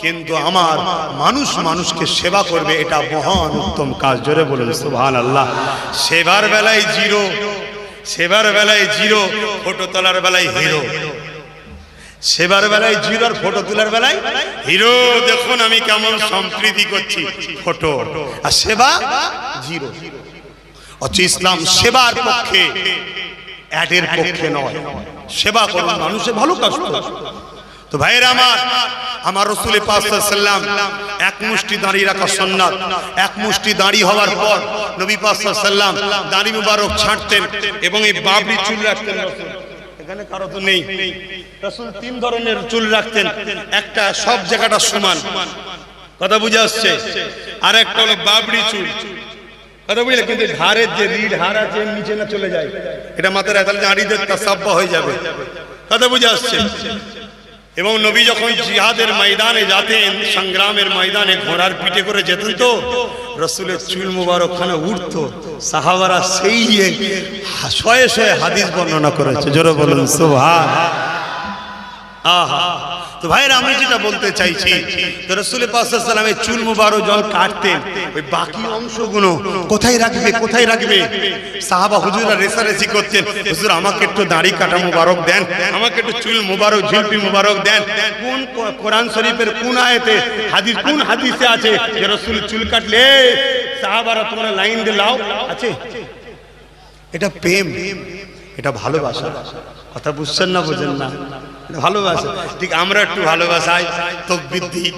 কিন্তু আমার মানুষ মানুষকে সেবা করবে, এটা মহান উত্তম কাজ। জোরে বলুন সুবহানাল্লাহ। সেবার বেলায় জিরো, সেবার বেলায় জিরো, ফটো তোলার বেলায় হিরো। সেবার বেলায় জিরো আর ফটো তোলার বেলায় হিরো। দেখুন আমি কেমন সম্প্রীতি করছি, ফটো। আর সেবা জিরো। অথচ ইসলাম সেবার পক্ষে, অ্যাডের পক্ষে নয়। সেবা করুন, মানুষের ভালো কাজ করুন। তো ভাইয়েরা আমার রাসূল পাক সাল্লাল্লাহু আলাইহি ওয়াসাল্লাম এক মুষ্টি দাড়ি রাখা সুন্নাত। এক মুষ্টি দাড়ি হওয়ার পর নবী পাক সাল্লাল্লাহু আলাইহি ওয়াসাল্লাম দাড়ি মুবারক ছাঁটতেন এবং এই বাবরি চুল রাখতেন। রাসূল এখানে কারো তো নেই, রাসূল 3 ধরনের চুল রাখতেন। একটা সব জায়গাটা সমান, কথা বুঝে আসছে, আর একটা হলো বাবরি চুল, কথা বুঝলে, কিন্তু ধারের যে রিড হার আছে নিচে না চলে যায়, এটা মাথার এতাল দাঁড়িয়ে তাসাব্বা হয়ে যাবে, কথা বুঝে আসছে। এবং নবী যখন জিহাদের ময়দানে যেতেন, সংগ্রামের ময়দানে ঘোড়ার পিঠে করে যেতেন, তো রাসূলের চুল মুবারক খানে উঠতো। সাহাবারা সেই শয়ে শয়ে হাদিস বর্ণনা করেছে। জোরে বলুন সুবহান। আহা, তো ভাইরা আমি যেটা বলতে চাইছি, তো রাসূল পাক সাল্লাল্লাহু আলাইহি ওয়াসাল্লামের চুল মুবারক যখন কাটতেন, ওই বাকি অংশগুলো কোথায় রাখবে, কোথায় রাখবে? সাহাবা হুজুররা রেসারেসি করতেন, হুজুর আমাকে একটু দাড়ি কাটা মুবারক দেন, আমাকে একটু চুল মুবারক, ঝুলপি মুবারক দেন। কোন কোরআন শরীফের কোন আয়াতে, হাদিস কোন হাদিসে আছে যে রাসূল চুল কাটলে সাহাবারা তোমরা লাইন দিয়ে লাও? আছে? এটা প্রেম, এটা ভালোবাসা। কথা বুঝছেন না, বোঝেন না? ভালোবাসা। ঠিক আমরা একটু ভালোবাসায় তাকবীর দিই,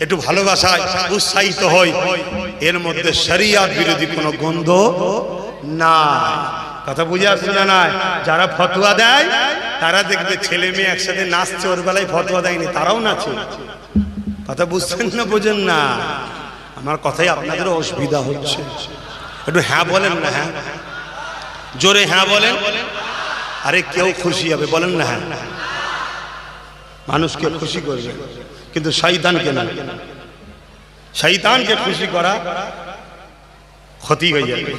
একটু ভালোবাসায় উৎসাহিত হই, এর মধ্যে শরিয়ত বিরোধী কোনো গন্ধ নাই। কথা বুঝে আসছে না? নাই। যারা ফতোয়া দেয় তারা দেখবে ছেলে মেয়ে একসাথে নাচছে, ওর বেলায় ফতোয়া দেয়নি, তারাও নাচে। কথা বুঝছেন না, বোঝেন না? আমার কথাই আপনাদের অসুবিধা হচ্ছে। একটু হ্যাঁ বলেন না, হ্যাঁ জোরে হ্যাঁ বলেন। আরে কেউ খুশি হবে, বলেন না হ্যাঁ। মানুষকে খুশি করবে, কিন্তু শয়তানকে না। শয়তানকে খুশি করা ক্ষতি হয়ে যাবে।